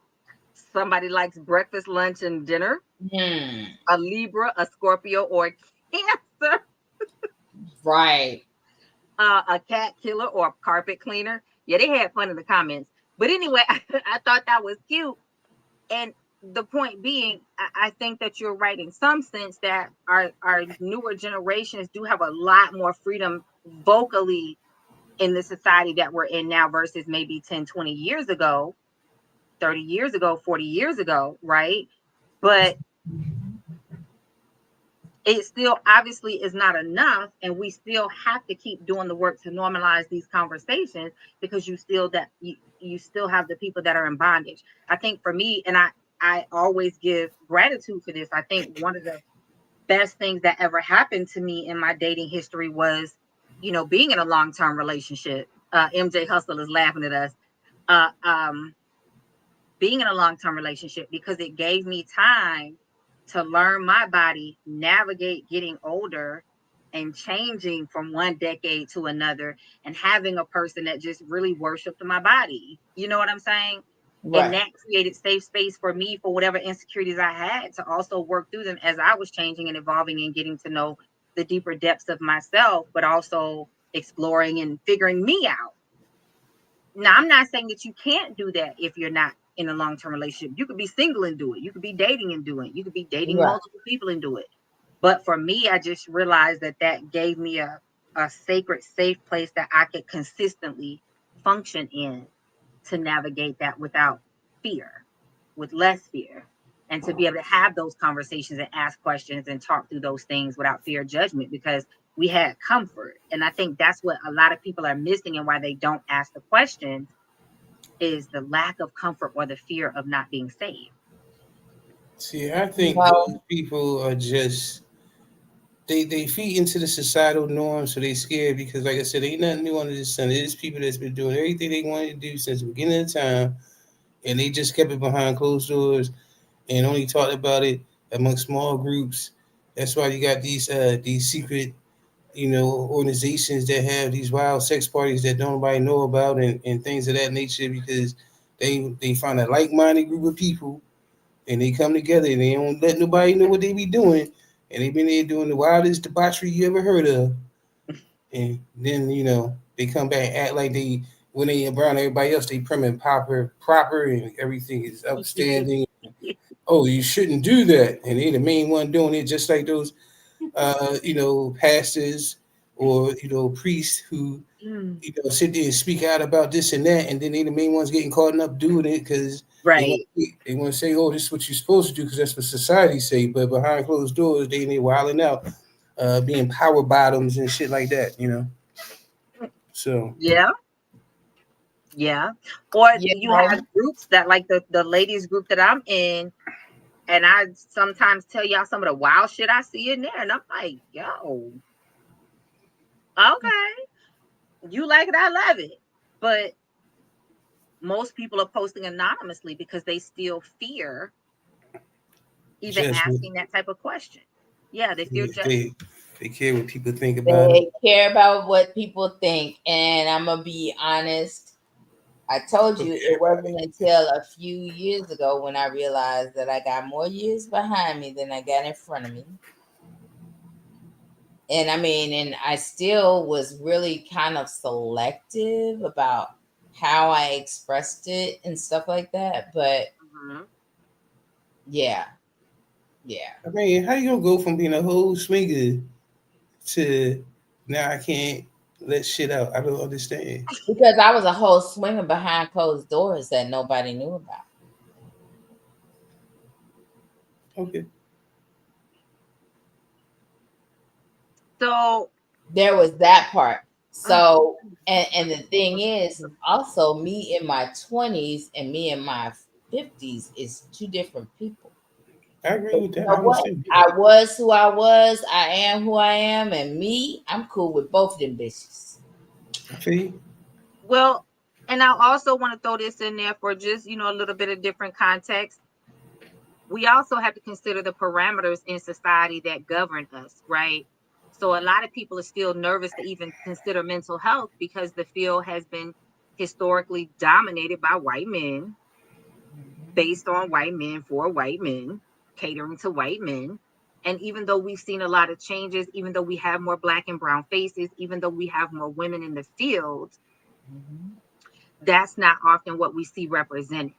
Somebody likes breakfast, lunch, and dinner. A Libra, a Scorpio, or a Cancer. Right. A cat killer or a carpet cleaner. Yeah, they had fun in the comments. But anyway, I thought that was cute. And the point being, I think that you're right in some sense that our newer generations do have a lot more freedom vocally in the society that we're in now versus maybe 10, 20 years ago, 30 years ago, 40 years ago, right? But it still obviously is not enough, and we still have to keep doing the work to normalize these conversations, because you still have the people that are in bondage. I think for me, and I always give gratitude for this, I think one of the best things that ever happened to me in my dating history was, being in a long-term relationship. MJ Hustle is laughing at us. Being in a long-term relationship, because it gave me time to learn my body, navigate getting older and changing from one decade to another, and having a person that just really worshiped my body. You know what I'm saying? Right. And that created safe space for me for whatever insecurities I had to also work through them as I was changing and evolving and getting to know the deeper depths of myself, but also exploring and figuring me out. Now, I'm not saying that you can't do that if you're not in a long-term relationship. You could be single and do it. You could be dating and do it. You could be dating Right. multiple people and do it. But for me, I just realized that that gave me a sacred, safe place that I could consistently function in to navigate that without fear, with less fear, and to be able to have those conversations and ask questions and talk through those things without fear of judgment, because we had comfort. And I think that's what a lot of people are missing, and why they don't ask the questions is the lack of comfort or the fear of not being saved. See, I think those Well, people are just they feed into the societal norm, so they scared because, like I said, ain't nothing new under the sun. There's people that's been doing everything they wanted to do since the beginning of time, and they just kept it behind closed doors and only talked about it among small groups. That's why you got these secret, organizations that have these wild sex parties that nobody know about, and things of that nature, because they find a like minded group of people, and they come together and they don't let nobody know what they be doing, and they been there doing the wildest debauchery you ever heard of, and then they come back and act like they, when they around everybody else, they prim and proper and everything is upstanding. Oh, you shouldn't do that, and they the main one doing it, just like those pastors or priests who sit there and speak out about this and that, and then they the main ones getting caught up doing it because Right. they want to say, "Oh, this is what you're supposed to do," because that's what society say. But behind closed doors, they wilding out, being power bottoms and shit like that. So Yeah. Yeah. Or you you have know, groups that, like the ladies group that I'm in, and I sometimes tell y'all some of the wild shit I see in there, and I'm like, yo, okay, you like it, I love it. But most people are posting anonymously because they still fear even judgment, asking that type of question. Yeah, they fear they judgment. they care what people think about them. they care about what people think. And I'm going to be honest. I told you it wasn't until a few years ago when I realized that I got more years behind me than I got in front of me. And I mean, and I still was really kind of selective about how I expressed it and stuff like that. But Mhm. yeah, yeah. I mean, how you gonna go from being a whole swinger to now I can't let shit out? I don't understand. Because I was a whole swinger behind closed doors that nobody knew about. Okay. So, There was that part. mm, So, and the thing is, also me in my 20s and me in my 50s is two different people. I agree But with you that. I know what? understand that. I was who I was. I am who I am, and me, I'm cool with both of them bitches. I feel you. well, and I also want to throw this in there for just, a little bit of different context. We also have to consider the parameters in society that govern us, right? So a lot of people are still nervous to even consider mental health because the field has been historically dominated by white men, based on white men for white men, catering to white men. And even though we've seen a lot of changes, even though we have more black and brown faces, even though we have more women in the field, Mhm. that's not often what we see represented.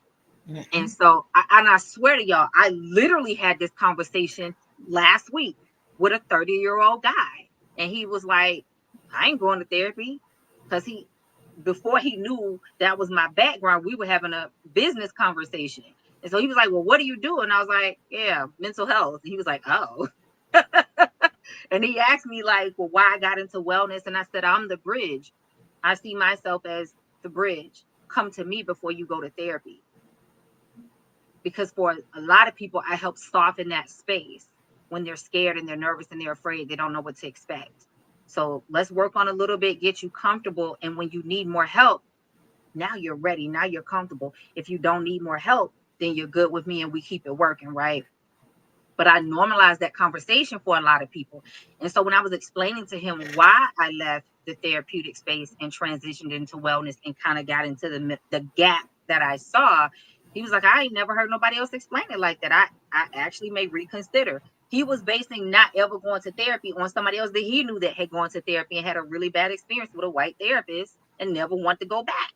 And Mm-mm. so, I swear to y'all, I literally had this conversation last week with a 30-year-old guy. And he was like, I ain't going to therapy. Because before he knew that was my background, we were having a business conversation. And so he was like, well, what do you do? And I was like, yeah, mental health. And he was like, oh. And he asked me, like, well, why I got into wellness. And I said, I'm the bridge. I see myself as the bridge. Come to me before you go to therapy, because for a lot of people, I help soften that space when they're scared and they're nervous and they're afraid. They don't know what to expect. So let's work on a little bit, get you comfortable. And when you need more help, now you're ready. Now you're comfortable. If you don't need more help, then you're good with me and we keep it working, right? But I normalized that conversation for a lot of people. And so when I was explaining to him why I left the therapeutic space and transitioned into wellness and kind of got into the gap that I saw, he was like, I ain't never heard nobody else explain it like that. I actually may reconsider. he was basing not ever going to therapy on somebody else that he knew that had gone to therapy and had a really bad experience with a white therapist and never want to go back.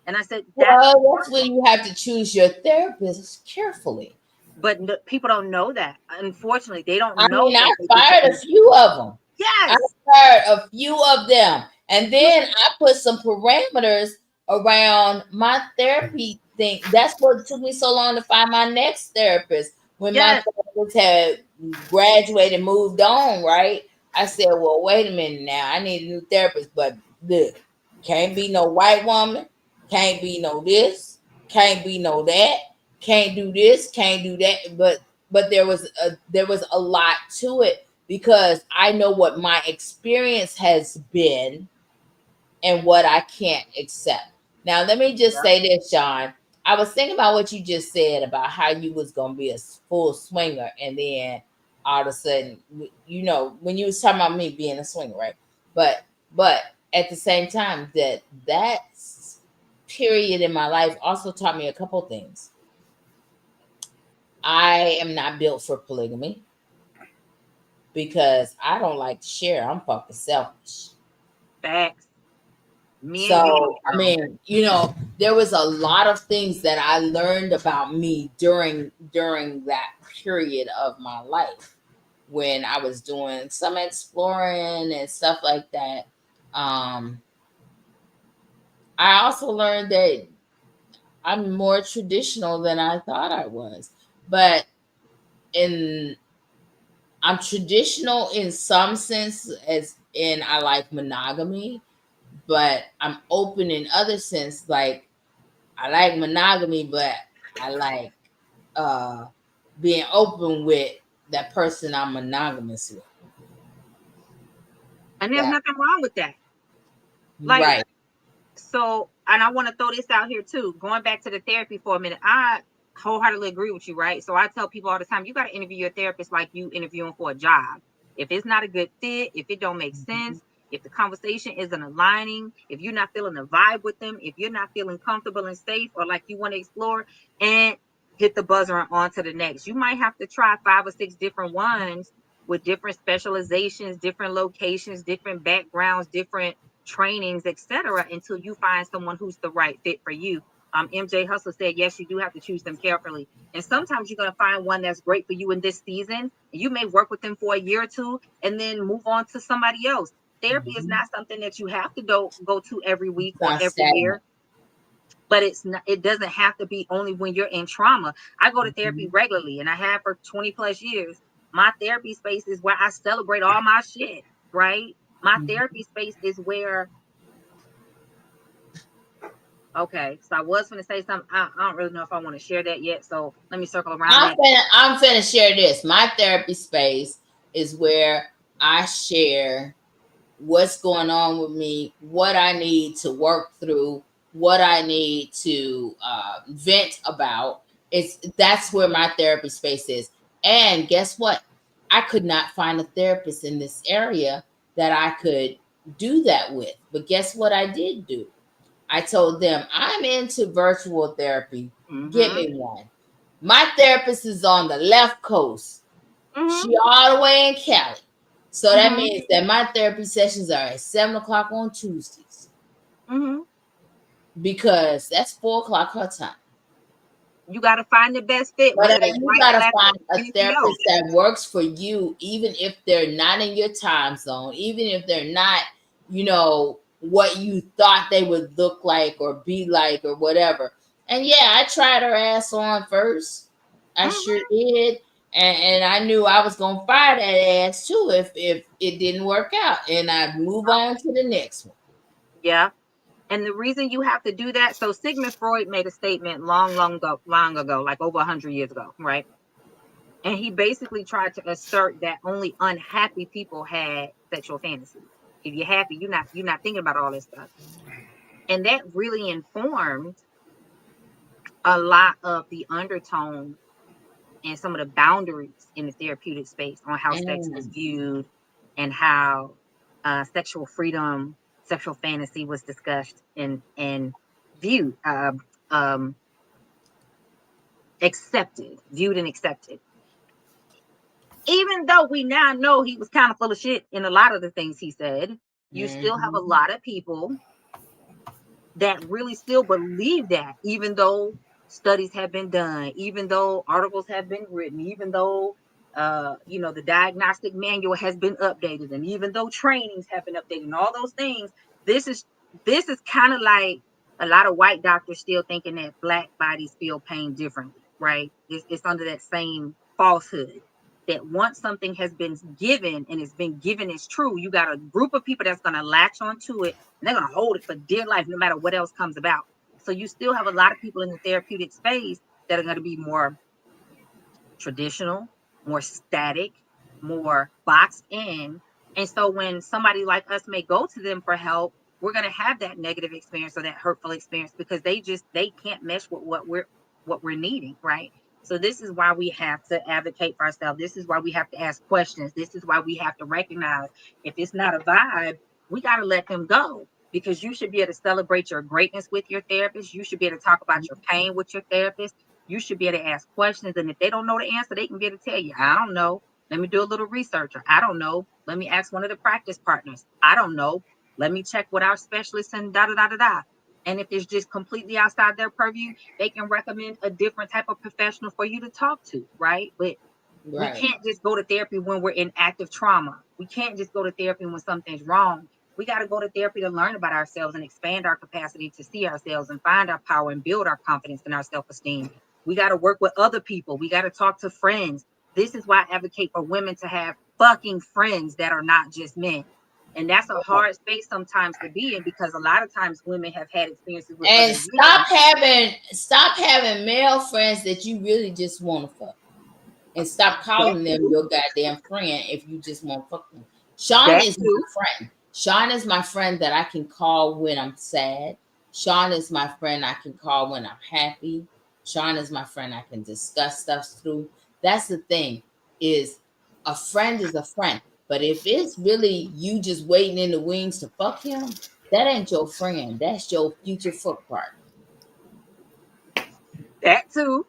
And I said, Well, that's when you have to choose your therapist carefully. but people don't know that. Unfortunately, they don't I know mean, I that they get to fired a few of them. I yes. fired a few of them. And then I put some parameters around my therapy thing. That's what took me so long to find my next therapist. When my Yes. therapist had graduated, moved on, right? I said, well, wait a minute now. I need a new therapist. But look, can't be no white woman. Can't be no this. Can't be no that. Can't do this. Can't do that. But there was a lot to it because I know what my experience has been and what I can't accept. Now, let me just Yep. say this, Sean. I was thinking about what you just said about how you was gonna be a full swinger, and then all of a sudden, when you was talking about me being a swinger, right? But at the same time, that period in my life also taught me a couple things. I am not built for polygamy because I don't like to share. I'm fucking selfish. Facts. Me and you, So, I girl. mean, there was a lot of things that I learned about me during that period of my life when I was doing some exploring and stuff like that. Um, I also learned that I'm more traditional than I thought I was. But in I'm traditional in some sense, as in I like monogamy, but I'm open in other sense. Like I like monogamy, but I like uh being open with that person I'm monogamous with. And there's That nothing wrong with that. Like, right. so, and I want to throw this out here too. Going back to the therapy for a minute, I wholeheartedly agree with you, right? So I tell people all the time, you got to interview your therapist like you interviewing for a job. If it's not a good fit, if it don't make sense, if the conversation isn't aligning, if you're not feeling the vibe with them, if you're not feeling comfortable and safe or like you want to explore, and hit the buzzer and on to the next. You might have to try 5 or 6 different ones with different specializations, different locations, different backgrounds, different trainings, etc., until you find someone who's the right fit for you. MJ Hustle said, yes, you do have to choose them carefully. And sometimes you're going to find one that's great for you in this season. You may work with them for a year or two and then move on to somebody else. Therapy is not something that you have to go to every week It's or not every stagnant. year, but it doesn't have to be only when you're in trauma. I go to therapy regularly and I have for 20 plus years. My therapy space is where I celebrate all my shit, right? My therapy space is where, okay, so I was going to say something. I don't really know if I want to share that yet. So let me circle around that. I'm finna share this. My therapy space is where I share what's going on with me, what I need to work through, what I need to vent about. That's where my therapy space is. And guess what? I could not find a therapist in this area that I could do that with. But guess what I did do? I told them I'm into virtual therapy. Get Mm-hmm. me one. My therapist is on the left coast. Mm-hmm. She all the way in Cali. So that Mm-hmm. means that my therapy sessions are at 7 o'clock on Tuesdays Mm-hmm. because that's 4 o'clock her time. You got to find the best fit, But whether they you white, gotta black, or find a anything else. therapist that works for you, even if they're not in your time zone, even if they're not, what you thought they would look like or be like or whatever. And yeah, I tried her ass on first. I sure Mm-hmm. did. And I knew I was gonna fire that ass too if it didn't work out. And I'd move on to the next one. Yeah. And the reason you have to do that, so Sigmund Freud made a statement long ago, like over 100 years ago, right? And he basically tried to assert that only unhappy people had sexual fantasies. If you're happy, you're not thinking about all this stuff. And that really informed a lot of the undertone and some of the boundaries in the therapeutic space on how sex was Mm. viewed and how sexual freedom, sexual fantasy was discussed and viewed, accepted, viewed and accepted. even though we now know he was kind of full of shit in a lot of the things he said, you still have a lot of people that really still believe that, even though studies have been done, even though articles have been written, even though the diagnostic manual has been updated, and even though trainings have been updated, and all those things. This is kind of like a lot of white doctors still thinking that black bodies feel pain differently, right? It's under that same falsehood that once something has been given and it's been given as true, you got a group of people that's going to latch onto it, and they're going to hold it for dear life no matter what else comes about. So you still have a lot of people in the therapeutic space that are going to be more traditional, more static, more boxed in. And so when somebody like us may go to them for help, we're going to have that negative experience or that hurtful experience because they can't mesh with what we're needing, right? So this is why we have to advocate for ourselves. This is why we have to ask questions. This is why we have to recognize if it's not a vibe, we got to let them go, because you should be able to celebrate your greatness with your therapist. You should be able to talk about your pain with your therapist. You should be able to ask questions. And if they don't know the answer, they can be able to tell you, I don't know. Let me do a little research. Or I don't know. Let me ask one of the practice partners. I don't know. Let me check with our specialists and da da da da da. And if it's just completely outside their purview, they can recommend a different type of professional for you to talk to, right? But we can't just go to therapy when we're in active trauma. We can't just go to therapy when something's wrong. We got to go to therapy to learn about ourselves and expand our capacity to see ourselves and find our power and build our confidence and our self-esteem. We got to work with other people. We got to talk to friends. This is why I advocate for women to have fucking friends that are not just men. And that's a hard space sometimes to be in, because a lot of times women have had experiences with And other women. stop having male friends that you really just want to fuck. And stop calling them your goddamn friend if you just want to fuck them. Sean That is my too. friend. Sean is my friend that I can call when I'm sad. Sean is my friend I can call when I'm happy. Sean is my friend I can discuss stuff through. That's the thing, is a friend is a friend. But if it's really you just waiting in the wings to fuck him, that ain't your friend. That's your future fuck partner. That too.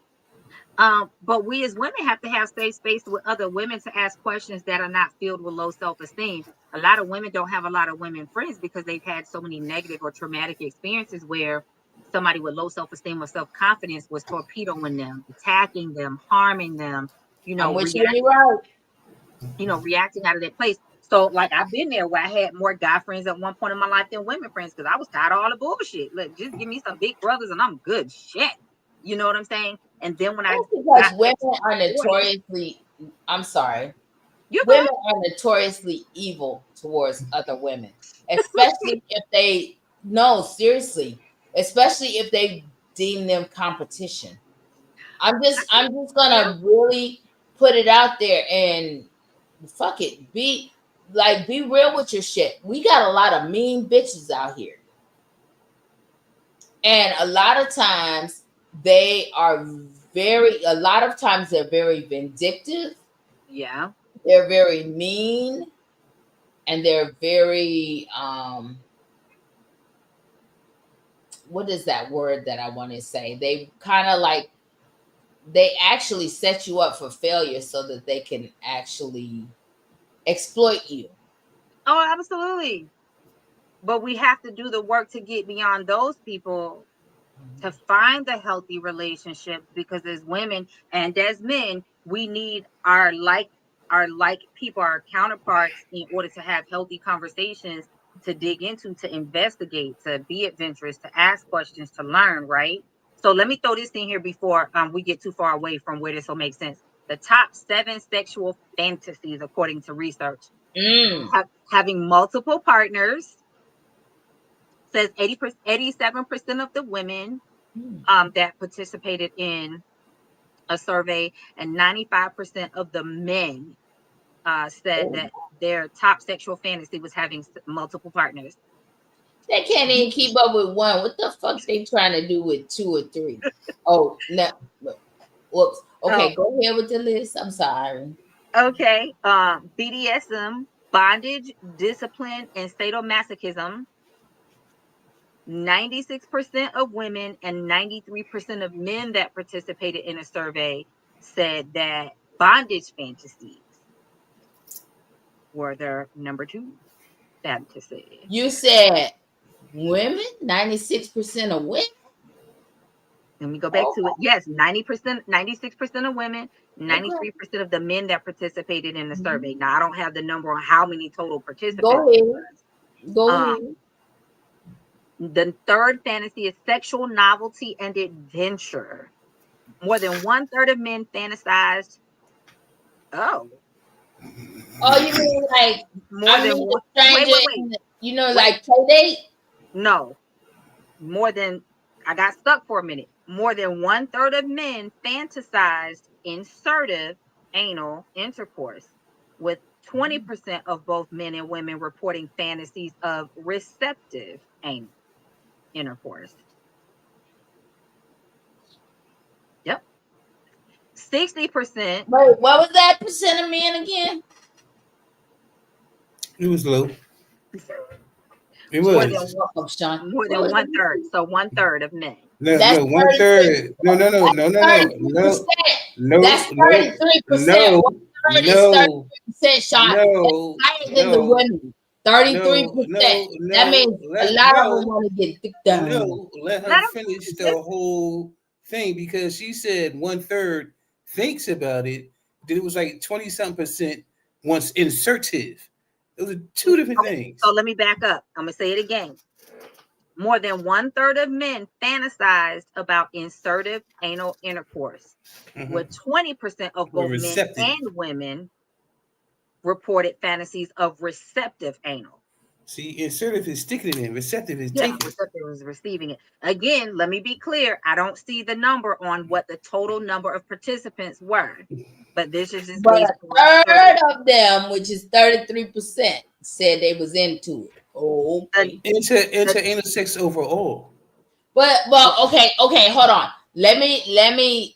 But we as women have to have safe space with other women to ask questions that are not filled with low self-esteem. A lot of women don't have a lot of women friends because they've had so many negative or traumatic experiences where somebody with low self-esteem or self-confidence was torpedoing them, attacking them, harming them, I'm with you when react, you're right. reacting out of their place. So like I've been there where I had more guy friends at one point in my life than women friends because I was tired of all the bullshit. Look, just give me some big brothers and I'm good shit. You know what I'm saying? And then when I That's because got women into my are 40s, notoriously, I'm sorry, you women are notoriously evil towards other women, especially if they, no, seriously, especially if they deem them competition. I'm just yeah. gonna really put it out there and fuck it. Be real with your shit. We got a lot of mean bitches out here. And a lot of times a lot of times they're very vindictive, Yeah. they're very mean, and they're very what is that word that I want to say? They kind of like, they actually set you up for failure so that they can actually exploit you. Oh, absolutely. But we have to do the work to get beyond those people to find the healthy relationships, because as women and as men, we need our like people, our counterparts, in order to have healthy conversations, to dig into, to investigate, to be adventurous, to ask questions, to learn, right? So let me throw this in here before we get too far away from where this will make sense. The top 7 sexual fantasies, according to research: Mm. having multiple partners, says 87% of the women Mm. that participated in a survey, and 95% of the men said Oh. that their top sexual fantasy was having multiple partners. They can't even keep up with one. What the fuck they trying to do with 2 or 3? Oh, no. Whoops. Oh, Okay, go ahead with the list. I'm sorry. okay. BDSM, bondage, discipline, and sadomasochism. 96% of women and 93% of men that participated in a survey said that bondage fantasies. were their number 2 fantasy. You said women, 96% of women. Let me go back to it. Yes, 90%, 96% of women, Okay. 93% of the men that participated in the survey. Now, I don't have the number on how many total participants. Go ahead. Go ahead. The third fantasy is sexual novelty and adventure. More than 1/3 of men fantasized. Oh, You mean like more than one. a stranger? Wait. Like play date? No, more than. I got stuck for a minute. More than 1/3 of men fantasized insertive anal intercourse, with 20% of both men and women reporting fantasies of receptive anal intercourse. Yep. 60%. Wait, what was that percent of men again? It was low. It More was. than 1/3. So 1/3 of men. No, 1/3. No. That's 33%. 33% shot. No. Higher than the women. 33%. That means a lot of them want to get thick down. No, let her finish the whole thing, because she said 1/3 thinks about it. Then it was like 20-something% once insertive. Those are two different things. So let me back up. I'm going to say it again. More than 1/3 of men fantasized about insertive anal intercourse, with 20% of both men and women reported fantasies of receptive anal. See, insertive is sticking it in, receptive is taking it. Receptive is receiving it. Again, let me be clear. I don't see the number on what the total number of participants were, but this is just based on 1/3 of them, which is 33%, said they was into it. Oh, okay. Into anal sex overall. But okay, hold on. Let me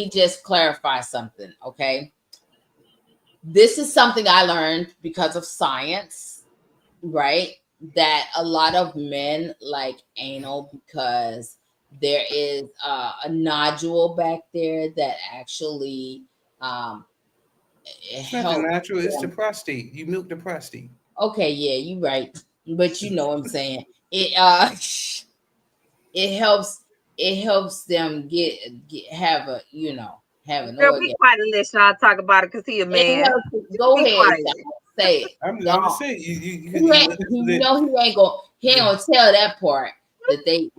just clarify something, okay? This is something I learned because of science, right? That a lot of men like anal because there is a nodule back there that actually it's not the natural, it's the prostate. You milk the prostate. Okay, yeah, you're right. But you know what I'm saying. It helps them have an Girl, be quiet and let Sean talk about it because he a man. Go ahead, say it. I'm just saying he ain't gonna tell that part that they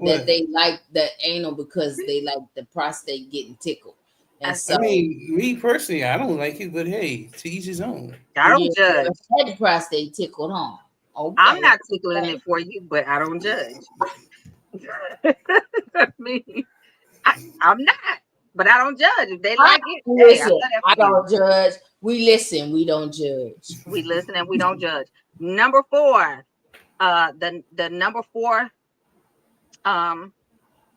like the anal because they like the prostate getting tickled. And so, I mean, me personally, I don't like it, but hey, to each his own. I don't judge. Had the prostate tickled on. Okay. I'm not tickling it for you, but I don't judge. I mean, I'm not, but I don't judge. If they like it, listen, I don't judge. We listen, we don't judge. We listen and we don't judge. Number 4, the number 4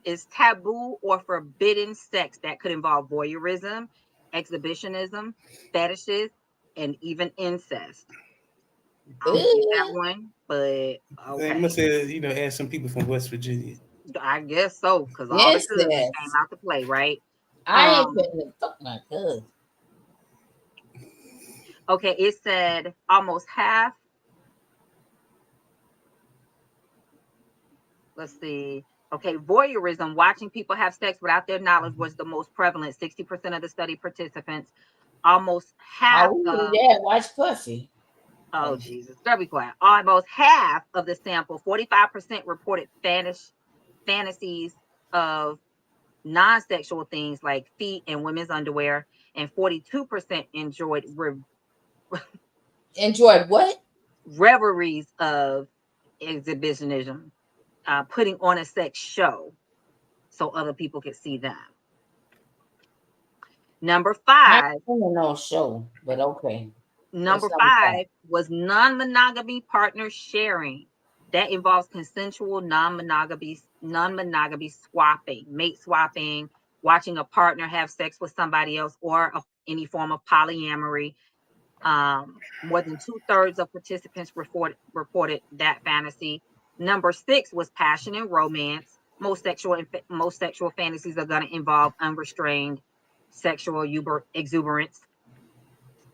is taboo or forbidden sex that could involve voyeurism, exhibitionism, fetishes, and even incest. I don't see that one, but okay. They must have, asked some people from West Virginia. I guess so, because all the cousins came out to play, right? I ain't gonna fuck my cousin. Okay, it said almost half. Let's see. Okay, voyeurism, watching people have sex without their knowledge, was the most prevalent. 60% of the study participants, almost half. Watch pussy. Oh, Jesus. Girl, be quiet. Almost half of the sample, 45%, reported fantasies of non-sexual things like feet and women's underwear, and 42% enjoyed what? Reveries of exhibitionism, putting on a sex show so other people could see them. Number 5. I don't know show, but okay. Number 5 was non-monogamy partner sharing. That involves consensual non-monogamy swapping, mate swapping, watching a partner have sex with somebody else, or any form of polyamory. More than 2/3 of participants reported that fantasy. Number 6 was passion and romance. Most sexual fantasies are going to involve unrestrained sexual exuberance.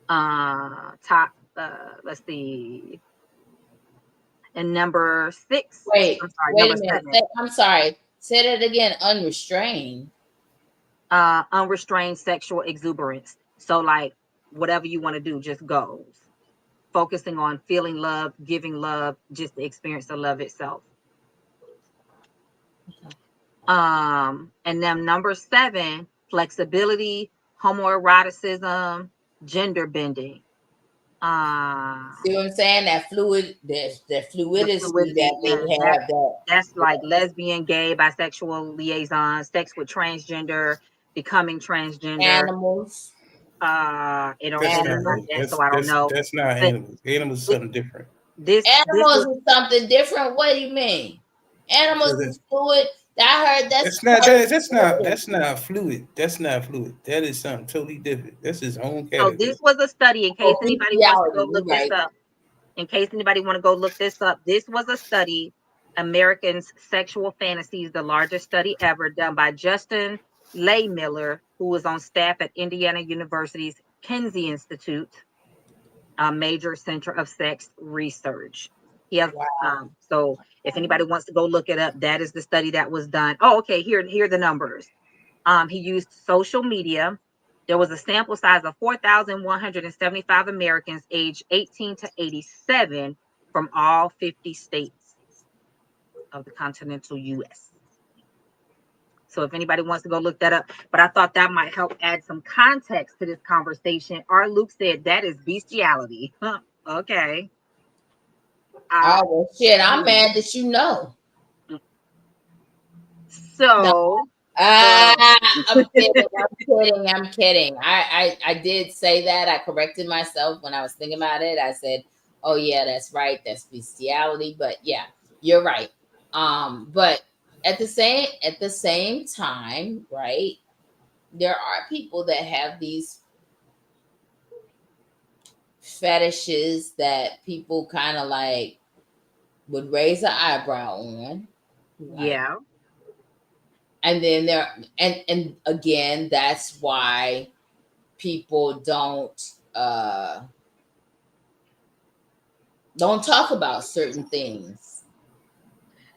Top let's see, and number 6, Wait, I'm sorry, wait number a minute. 7, I'm sorry. Say that again. Unrestrained. unrestrained sexual exuberance. So like whatever you want to do just goes. Focusing on feeling love, giving love, just the experience of love itself. And then number 7, flexibility, homoeroticism, gender bending. See what I'm saying? That fluid, that The fluidity fluidity, that they yeah, have. that's like lesbian, gay, bisexual liaisons, sex with transgender, becoming transgender. Animals. It That's is not not Animals. it. that, so I don't know. That's not But animals. Animals is something different. this Animals was is something different. What do you mean? Animals is fluid. I heard that's That's not fluid. That's not fluid. That is something totally different. That's his own so category. this was a study in case anybody wants to go bestiality. look You this right. up. In case anybody want to go look this up, this was a study, Americans' Sexual Fantasies, the largest study ever, done by Justin Laymiller, who was on staff at Indiana University's Kinsey Institute, a major center of sex research. He has, Wow. so if anybody wants to go look it up, that is the study that was done. Oh, okay, here are the numbers. He used social media. There was a sample size of 4,175 Americans aged 18 to 87 from all 50 states of the continental US. So if anybody wants to go look that up, but I thought that might help add some context to this conversation. R. Luke said that is bestiality. Huh, okay. Oh well, shit! I'm mad that you know. No, So, I'm kidding. I'm kidding. I'm kidding. I did say that. I corrected myself when I was thinking about it. I said, "Oh yeah, that's right. That's bestiality." But yeah, you're right. But at the same time, right? There are people that have these fetishes that people kind of like would raise an eyebrow on, right? yeah. And then and again, that's why people don't talk about certain things.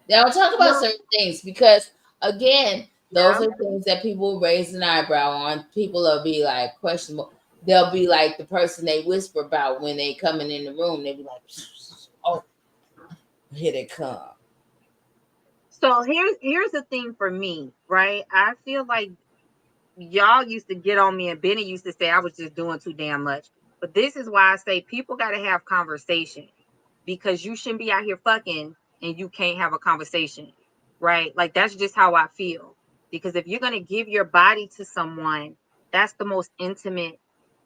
They don't talk about Well, certain things because again, those yeah. are things that people raise an eyebrow on. People will be like questionable. They'll be like the person they whisper about when they coming in the room. They'll be like, "Oh, here they come." So here's the thing for me, right? I feel like y'all used to get on me and Benny used to say I was just doing too damn much. But this is why I say people got to have conversation because you shouldn't be out here fucking and you can't have a conversation, right? Like that's just how I feel. Because if you're going to give your body to someone, that's the most intimate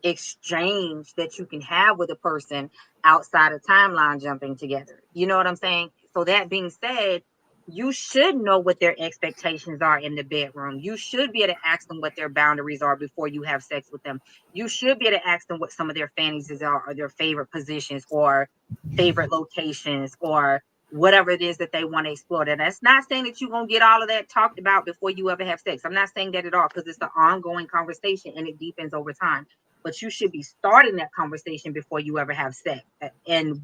exchange that you can have with a person outside of timeline jumping together. You know what I'm saying? So that being said, you should know what their expectations are in the bedroom. You should be able to ask them what their boundaries are before you have sex with them. You should be able to ask them what some of their fantasies are or their favorite positions or favorite locations or whatever it is that they want to explore. And that's not saying that you're going to get all of that talked about before you ever have sex. I'm not saying that at all because it's an ongoing conversation and it deepens over time. But you should be starting that conversation before you ever have sex. And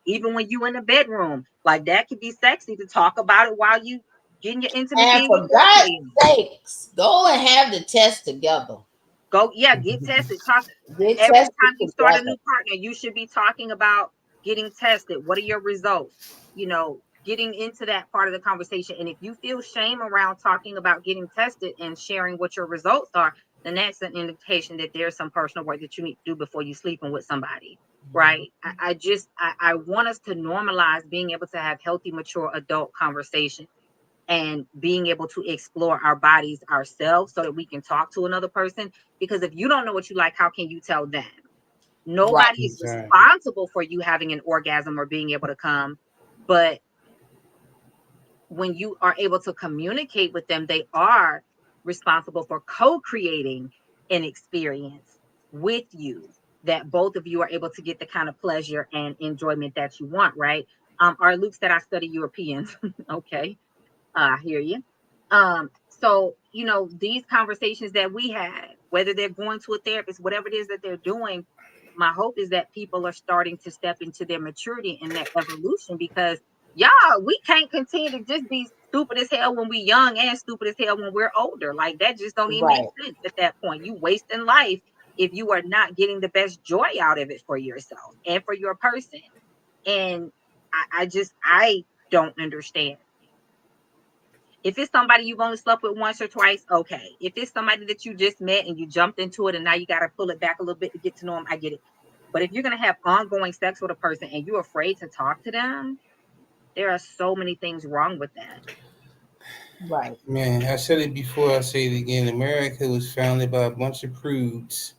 even when you in the bedroom, like that could be sexy to talk about it while you getting your intimacy And and for your God's foreplay. sakes, go and have the test together. Go, yeah, get tested. Talk Get every tested time you start a together. new partner, you should be talking about getting tested. What are your results? Getting into that part of the conversation. And if you feel shame around talking about getting tested and sharing what your results are, then that's an indication that there's some personal work that you need to do before you sleeping with somebody. Right. I want us to normalize being able to have healthy, mature adult conversations and being able to explore our bodies ourselves so that we can talk to another person. Because if you don't know what you like, how can you tell them? Right. Nobody is Exactly. responsible for you having an orgasm or being able to come. But when you are able to communicate with them, they are responsible for co-creating an experience with you that both of you are able to get the kind of pleasure and enjoyment that you want, right? Our Luke said I study Europeans. Okay. I hear you. So these conversations that we had, whether they're going to a therapist, whatever it is that they're doing, my hope is that people are starting to step into their maturity in that evolution, because y'all, we can't continue to just be stupid as hell when we young and stupid as hell when we're older. Like, that just don't even make Right. sense at that point. You wasting life if you are not getting the best joy out of it for yourself and for your person. And I don't understand. If it's somebody you've only slept with once or twice, okay. If it's somebody that you just met and you jumped into it and now you got to pull it back a little bit to get to know them, I get it. But if you're going to have ongoing sex with a person and you're afraid to talk to them, there are so many things wrong with that. Right. Man, I said it before, I say it again. America was founded by a bunch of prudes,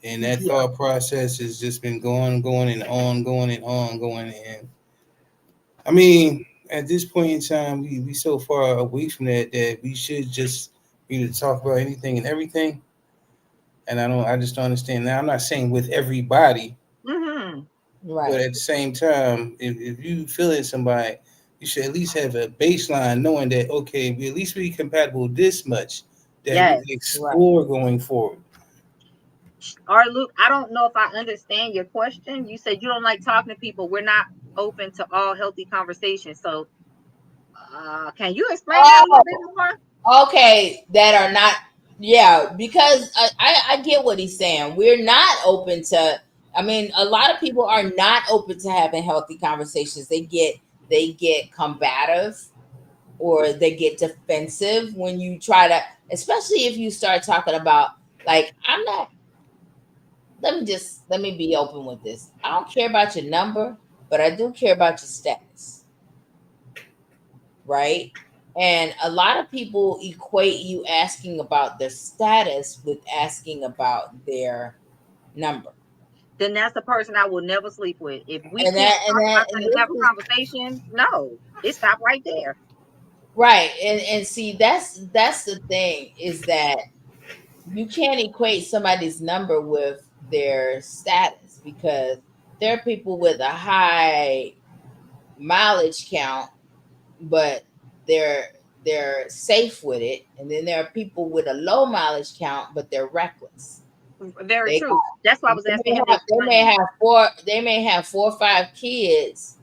and that Yeah. thought process has just been going and on, going and on, going. And I mean, at this point in time, we so far away from that we should just be able to talk about anything and everything. And I just don't understand. Now, I'm not saying with everybody, Mm-hmm. but Right. at the same time, if you feeling somebody, you should at least have a baseline knowing that, okay, we at least be compatible this much that we Yes. can Right. explore going forward. Or Luke, I don't know if I understand your question. You said you don't like talking to people. We're not open to all healthy conversations. So, can you explain that a little bit Oh, more? okay. That are not, yeah, because I get what he's saying. We're not open to, I mean, a lot of people are not open to having healthy conversations. They get combative, or they get defensive when you try to, especially if you start talking about, like, I'm not, let me be open with this. I don't care about your number, but I do care about your status, right? And a lot of people equate you asking about their status with asking about their number. Then that's the person I will never sleep with. If we And can't that and talk that about that and and this have a is conversation, no, it stopped right there. right. And see, that's the thing, is that you can't equate somebody's number with their status, because there are people with a high mileage count, but they're they're safe with it, and then there are people with a low mileage count, but they're reckless. Very They true. That's why I they was asking may him to have they may explain. have four or five kids,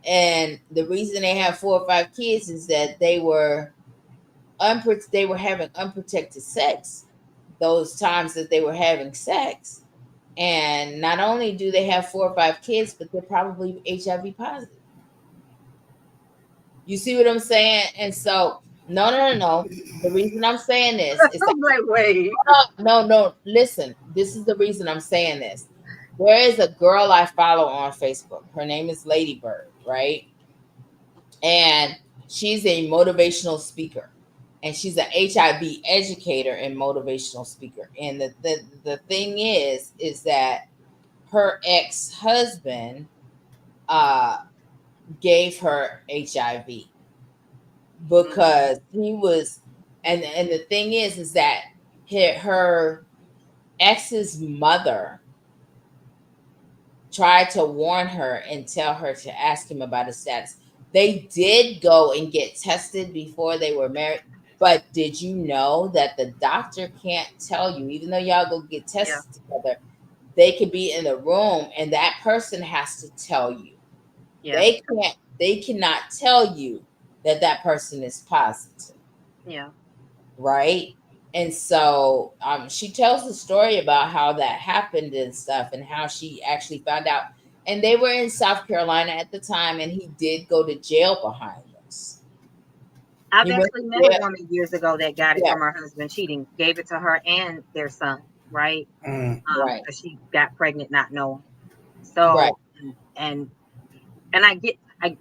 and the reason they have 4 or 5 kids is that they were having unprotected sex those times that they were having sex. And not only do they have 4 or 5 kids, but they're probably HIV positive. You see what I'm saying? And so, no, no, no, no. The reason I'm saying this is that, I'm like, wait. no, no, listen, this is the reason I'm saying this. There is a girl I follow on Facebook. Her name is Ladybird, right? And she's a motivational speaker, and she's an HIV educator and motivational speaker. And the thing is that her ex-husband uh gave her HIV, Mm-hmm. because he was, and the thing is that her ex's mother tried to warn her and tell her to ask him about his status. They did go and get tested before they were married. But did you know that the doctor can't tell you, even though y'all go get Yeah, tested together, they could be in a room and that person has to tell you. yeah, They cannot tell you that that person is positive, yeah. right? And so she tells the story about how that happened and stuff, and how she actually found out. And they were in South Carolina at the time, and he did go to jail behind this. I've He went actually to met a jail. woman years ago that got it Yeah, from her husband cheating, gave it to her and their son, right? Mm. right, Because she got pregnant not knowing. right, So, and and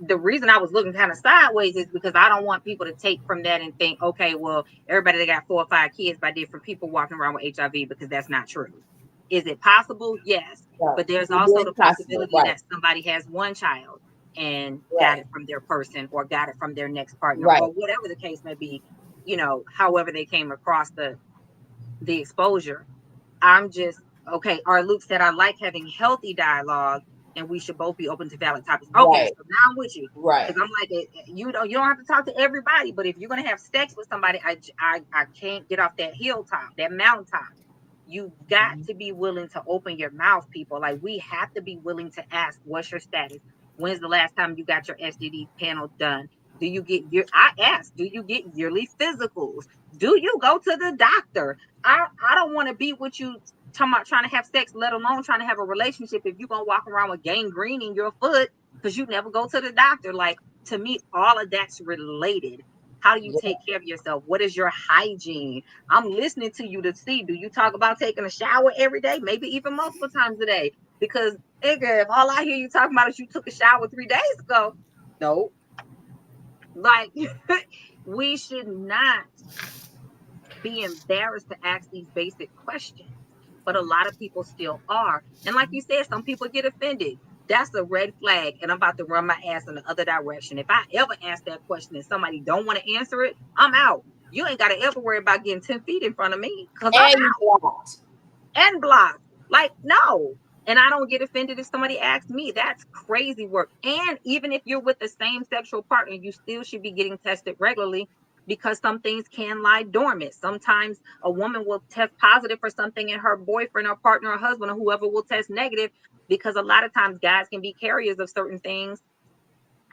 the reason I was looking kind of sideways is because I don't want people to take from that and think, okay, well, everybody that got 4 or 5 kids by different people walking around with HIV, because that's not true. Is it possible? Yes. right. But there's It also is the possible, possibility right, that somebody has one child and got right, it from their person or got it from their next partner or right, whatever the case may be, however they came across the exposure. I'm just okay. Or Luke said, I like having healthy dialogue, and we should both be open to valid topics. Okay, right, so now I'm with you, right, because I'm like, you don't have to talk to everybody, but if you're gonna have sex with somebody, I can't get off that hilltop, that mountaintop. You've got to be willing to open your mouth, people. Like, we have to be willing to ask, what's your status? When's the last time you got your STD panel done? Do you get I asked, do you get yearly physicals? Do you go to the doctor? I don't want to be with you talking about trying to have sex, let alone trying to have a relationship, if you're going to walk around with gangrene in your foot because you never go to the doctor. Like, to me, all of that's related. How do you take care of yourself? What is your hygiene? I'm listening to you to see, do you talk about taking a shower every day, maybe even multiple times a day? Because, nigga, if all I hear you talking about is you took a shower 3 days ago, no. Like, we should not be embarrassed to ask these basic questions. But a lot of people still are. And like you said, some people get offended. That's a red flag. And I'm about to run my ass in the other direction. If I ever ask that question and somebody don't want to answer it, I'm out. You ain't got to ever worry about getting 10 feet in front of me, because I'm out. Blocked. And blocked. Like, no. And I don't get offended if somebody asks me. That's crazy work. And even if you're with the same sexual partner, you still should be getting tested regularly, because some things can lie dormant. Sometimes a woman will test positive for something and her boyfriend or partner or husband or whoever will test negative, because a lot of times guys can be carriers of certain things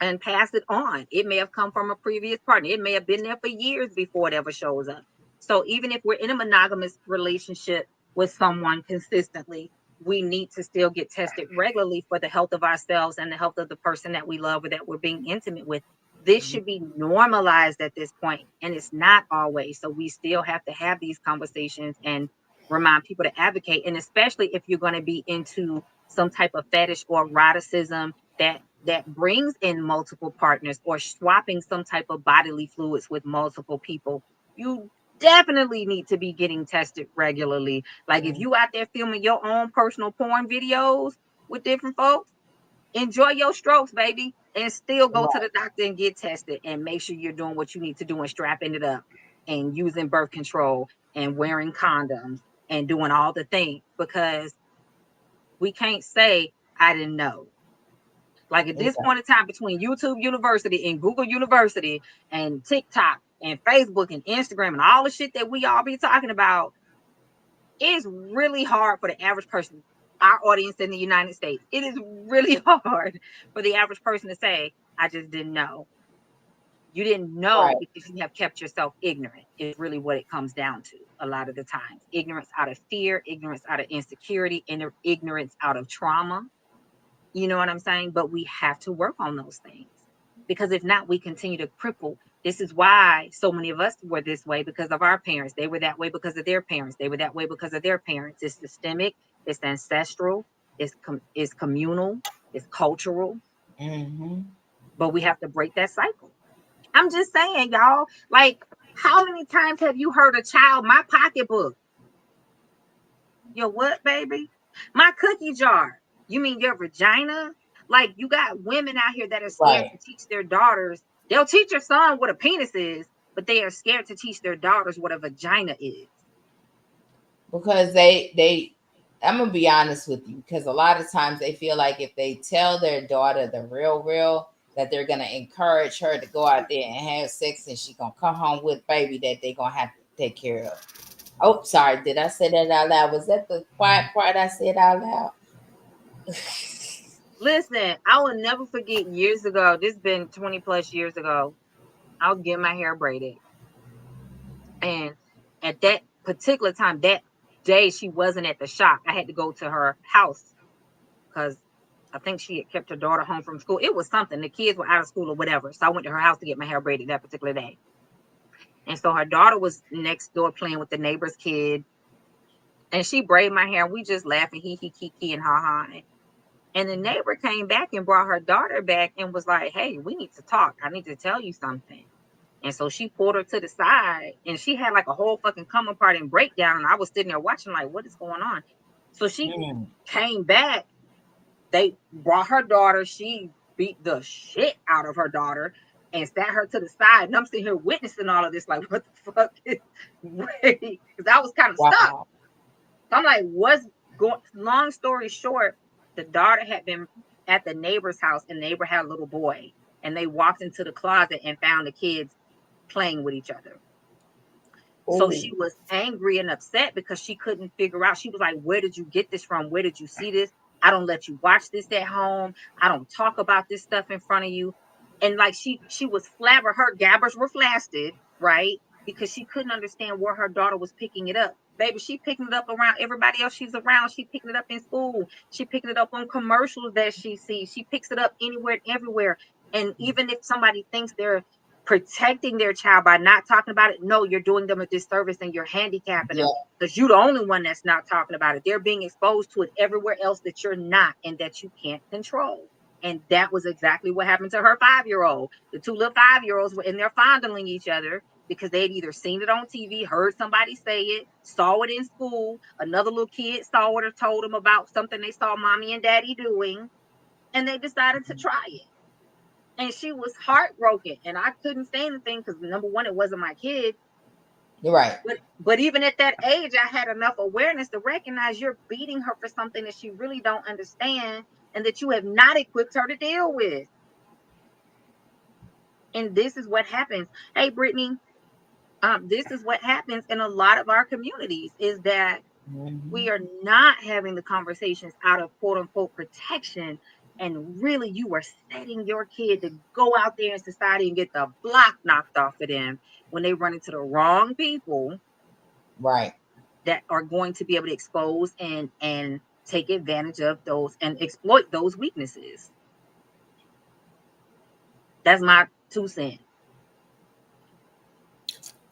and pass it on. It may have come from a previous partner. It may have been there for years before it ever shows up. So even if we're in a monogamous relationship with someone consistently, we need to still get tested regularly for the health of ourselves and the health of the person that we love or that we're being intimate with. This should be normalized at this point, and it's not always. So we still have to have these conversations and remind people to advocate. And especially if you're going to be into some type of fetish or eroticism that brings in multiple partners, or swapping some type of bodily fluids with multiple people, you definitely need to be getting tested regularly. Like, if you out there filming your own personal porn videos with different folks, enjoy your strokes, baby, and still go to the doctor and get tested, and make sure you're doing what you need to do and strapping it up and using birth control and wearing condoms and doing all the things, because we can't say I didn't know. Like, at this point in time, between YouTube University and Google University and TikTok and Facebook and Instagram and all the shit that we all be talking about, it's really hard for the average person, our audience in the United States, it is really hard for the average person to say, I just didn't know. You didn't know because you have kept yourself ignorant, is really what it comes down to a lot of the times. Ignorance out of fear, ignorance out of insecurity, and ignorance out of trauma. You know what I'm saying? But we have to work on those things, because if not, we continue to cripple. This is why so many of us were this way, because of our parents. They were that way because of their parents. They were that way because of their parents. It's systemic, it's ancestral, it's communal, it's cultural. But we have to break that cycle. I'm just saying, y'all, like, how many times have you heard a child, my pocketbook? Your what, baby? My cookie jar. You mean your vagina? Like, you got women out here that are scared to teach their daughters. They'll teach your son what a penis is, but they are scared to teach their daughters what a vagina is. Because I'm gonna be honest with you, because a lot of times they feel like if they tell their daughter the real, that they're gonna encourage her to go out there and have sex, and she's gonna come home with baby that they're gonna have to take care of. Oh, sorry, did I say that out loud? Was that the quiet part I said out loud? Listen, I will never forget years ago, this has been 20 plus years ago, I was getting my hair braided. And at that particular time, that day, she wasn't at the shop. I had to go to her house because I think she had kept her daughter home from school. It was something. The kids were out of school or whatever. So I went to her house to get my hair braided that particular day. And so her daughter was next door playing with the neighbor's kid. And she braided my hair. We just laughing, hee hee, kiki, and ha ha. And the neighbor came back and brought her daughter back and was like, hey, we need to talk. I need to tell you something. And so she pulled her to the side, and she had like a whole fucking come apart and breakdown. And I was sitting there watching, like, what is going on? So she came back. They brought her daughter. She beat the shit out of her daughter and sat her to the side. And I'm sitting here witnessing all of this, like, what the fuck is wait? Because I was kind of stuck. So I'm like, what's going? Long story short, the daughter had been at the neighbor's house, and the neighbor had a little boy, and they walked into the closet and found the kids playing with each other. So Oh, she was angry and upset because she couldn't figure out. She was like, where did you get this from? Where did you see this? I don't let you watch this at home. I don't talk about this stuff in front of you. And like she was flabber, her gabbers were flaccid, right? Because she couldn't understand where her daughter was picking it up. Baby, she picking it up around everybody else she's around. She picking it up in school. She picking it up on commercials that she sees. She picks it up anywhere and everywhere. And even if somebody thinks they're protecting their child by not talking about it, no, you're doing them a disservice and you're handicapping yeah, them because you're the only one that's not talking about it. They're being exposed to it everywhere else that you're not and that you can't control. And that was exactly what happened to her 5-year-old. The two little 5-year-olds were in there fondling each other because they'd either seen it on TV, heard somebody say it, saw it in school. Another little kid saw it or told them about something they saw mommy and daddy doing, and they decided to try it. And she was heartbroken, and I couldn't say anything because number one, it wasn't my kid. you're right. But even at that age, I had enough awareness to recognize you're beating her for something that she really don't understand and that you have not equipped her to deal with. And this is what happens. Hey, Brittany, this is what happens in a lot of our communities is that we are not having the conversations out of quote unquote protection. And really, you are setting your kid to go out there in society and get the block knocked off of them when they run into the wrong people Right. that are going to be able to expose and take advantage of those and exploit those weaknesses. That's my 2 cents.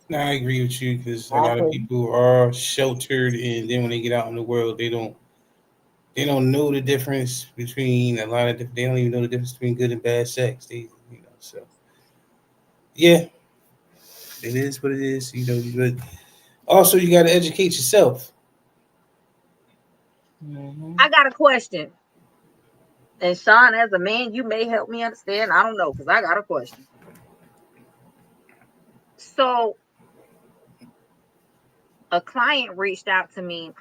No, I agree with you because a I lot of agree. people are sheltered, and then when they get out in the world, they don't know the difference between a lot of they don't even know the difference between good and bad sex. So yeah, it is what it is. But also you got to educate yourself. I got a question. And Sean, as a man, you may help me understand. I don't know, because I got a question. So a client reached out to me,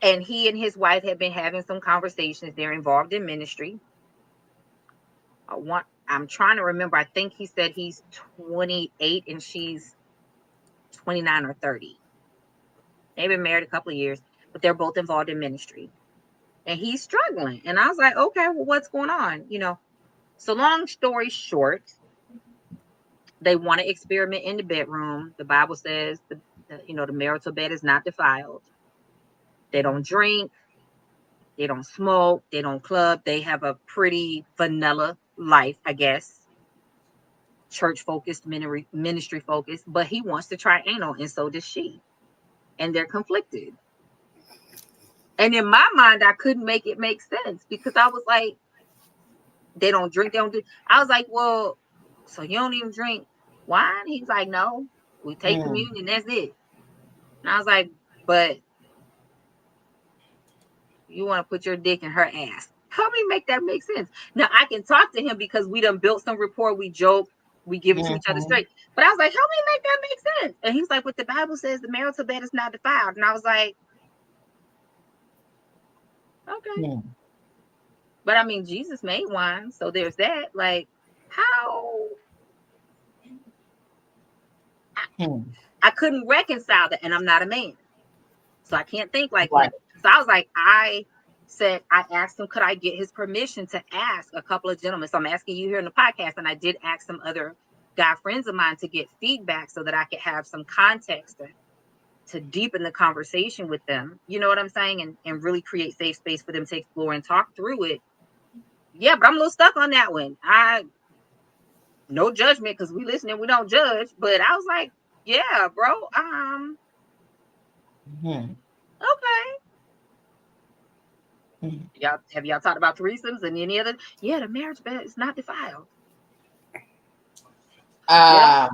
and he and his wife had been having some conversations. They're involved in ministry. I'm trying to remember. I think he said he's 28 and she's 29 or 30. They've been married a couple of years, but they're both involved in ministry. And he's struggling. And I was like, okay, well, what's going on? So long story short, they want to experiment in the bedroom. The Bible says the marital bed is not defiled. They don't drink, they don't smoke, they don't club. They have a pretty vanilla life, I guess. Church focused, ministry focused, but he wants to try anal, and so does she. And they're conflicted. And in my mind, I couldn't make it make sense because I was like, they don't drink, they don't do. I was like, well, so you don't even drink wine? He's like, no, we take communion, that's it. And I was like, but you want to put your dick in her ass. Help me make that make sense. Now I can talk to him because we done built some rapport, we joke, we give it to each other straight. But I was like, help me make that make sense. And he's like, what the Bible says, the marital bed is not defiled. And I was like, okay. But I mean, Jesus made wine, so there's that. Like, how? I couldn't reconcile that, and I'm not a man, so I can't think like him. So I was like, I asked him, could I get his permission to ask a couple of gentlemen? So I'm asking you here in the podcast, and I did ask some other guy friends of mine to get feedback so that I could have some context to deepen the conversation with them. You know what I'm saying? And really create safe space for them to explore and talk through it. Yeah, but I'm a little stuck on that one. No judgment because we listen and we don't judge. But I was like, yeah, bro. Okay. Have y'all talked about threesomes and any other? Yeah, the marriage bed is not defiled. Yeah.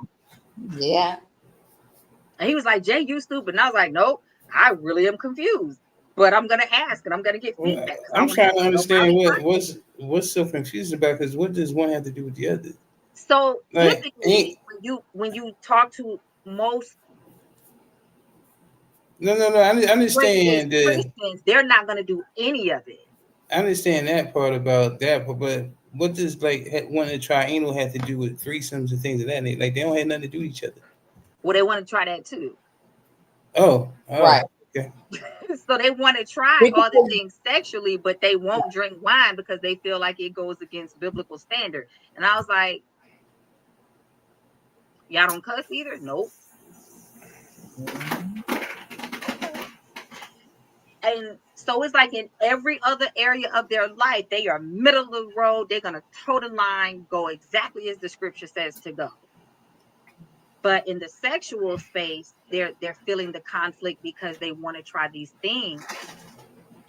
And he was like, Jay, you stupid. And I was like, nope, I really am confused. But I'm gonna ask and I'm gonna get feedback. I'm trying to understand what's so confused about, because what does one have to do with the other? So typically when you talk to most No, I understand Christians, they're not gonna do any of it. I understand that part about that, but what does like one a triangle have to do with threesomes and things of that nature? Like they don't have nothing to do with each other. Well, they want to try that too. Oh, Right. okay. So they want to try all the Because, things sexually, but they won't drink wine because they feel like it goes against biblical standard. And I was like, y'all don't cuss either? Nope. Okay. And so it's like in every other area of their life, they are middle of the road. They're gonna toe the line, go exactly as the scripture says to go. But in the sexual space, they're feeling the conflict because they want to try these things,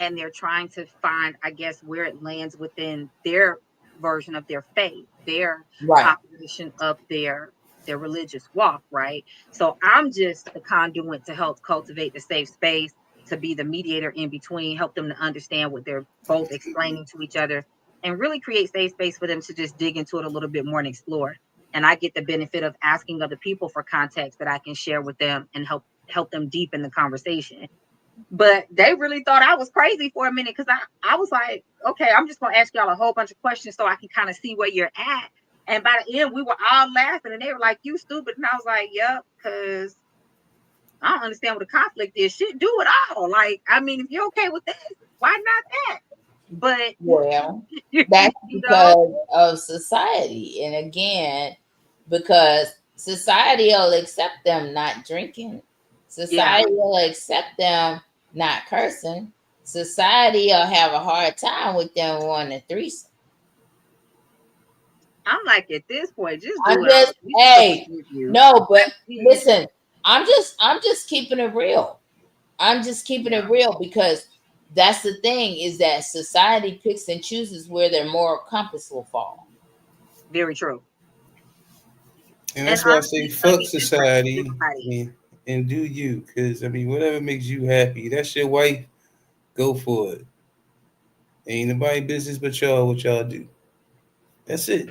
and they're trying to find, I guess, where it lands within their version of their faith, their right. operation of their religious walk, right? So I'm just the conduit to help cultivate the safe space, to be the mediator in between, help them to understand what they're both explaining to each other, and really create safe space for them to just dig into it a little bit more and explore. And I get the benefit of asking other people for context that I can share with them and help them deepen the conversation. But they really thought I was crazy for a minute, because I was like, okay, I'm just gonna ask y'all a whole bunch of questions so I can kind of see where you're at. And by the end, we were all laughing and they were like, you stupid. And I was like, yep, because I don't understand what the conflict is. Shit, do it all. Like, I mean, if you're okay with this, why not that? But Well, you that's know, because of society. And again, because society will accept them not drinking, yeah. society will accept them not cursing, society will have a hard time with them wanting a threesome. I'm like, at this point, just I'm do it all. just, We still hey, forgive you. no, but Yeah. listen, I'm just keeping it real. I'm just keeping it real because that's the thing is that society picks and chooses where their moral compass will fall. Very true. And And that's why I honestly, say it's going to fuck be different for society everybody. and do you. Because, I mean, whatever makes you happy, that's your wife, go for it. Ain't nobody business but y'all what y'all do. That's it.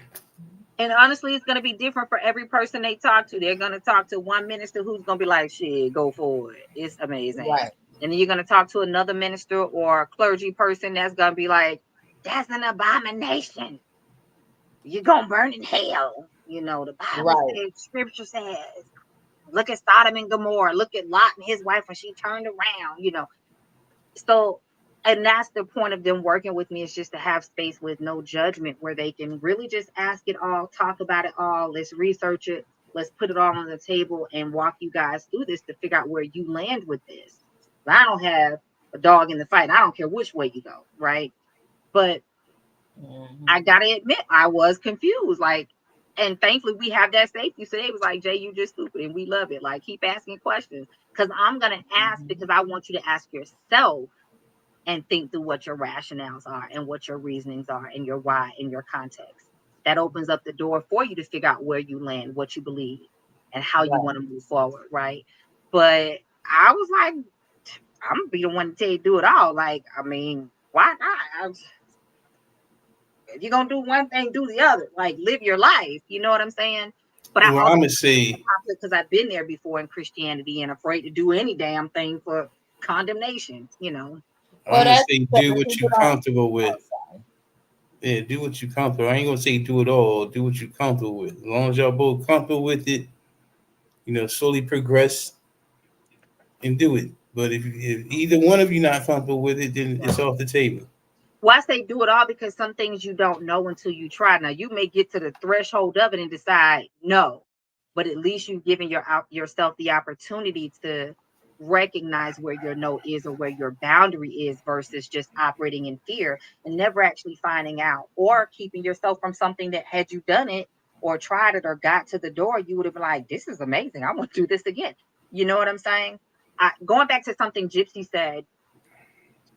And honestly, it's going to be different for every person they talk to. They're going to talk to one minister who's going to be like, shit, go for it. It's amazing. Right. And then you're going to talk to another minister or clergy person that's going to be like, that's an abomination. You're going to burn in hell. You know, the Bible Right. says, scripture says, look at Sodom and Gomorrah. Look at Lot and his wife when she turned around, you know. So, and that's the point of them working with me, is just to have space with no judgment, where they can really just ask it all, talk about it all, let's research it, let's put it all on the table and walk you guys through this to figure out where you land with this. I don't have a dog in the fight. I don't care which way you go, right? But I Mhm. gotta admit, I was confused. Like, and thankfully we have that safety. So they was like, Jay, you just stupid, and we love it. Like, keep asking questions. Because I'm gonna ask, because Mhm. I want you to ask yourself and think through what your rationales are and what your reasonings are and your why and your context. That opens up the door for you to figure out where you land, what you believe, and how you Right. want to move forward, right? But I was like, I'm gonna be the one to tell you do it all. Like, I mean, why not? If you're gonna do one thing, do the other. Like, live your life. You know what I'm saying? But I Well, also I'm going to say, conflict because I've been there before in Christianity and afraid to do any damn thing for condemnation, you know. Well, I'm going to that's say do because what people you don't. comfortable with. Oh, sorry. Yeah, do what you comfortable. I ain't going to say do it all. Do what you comfortable with. As long as y'all both comfortable with it, slowly progress and do it. But if either one of you not comfortable with it, then Yeah. it's off the table. Well, I say do it all because some things you don't know until you try. Now, you may get to the threshold of it and decide no, but at least you've given yourself the opportunity to recognize where your no is or where your boundary is, versus just operating in fear and never actually finding out, or keeping yourself from something that, had you done it or tried it or got to the door, you would have been like, this is amazing. I want to do this again. You know what I'm saying? Going back to something Gypsy said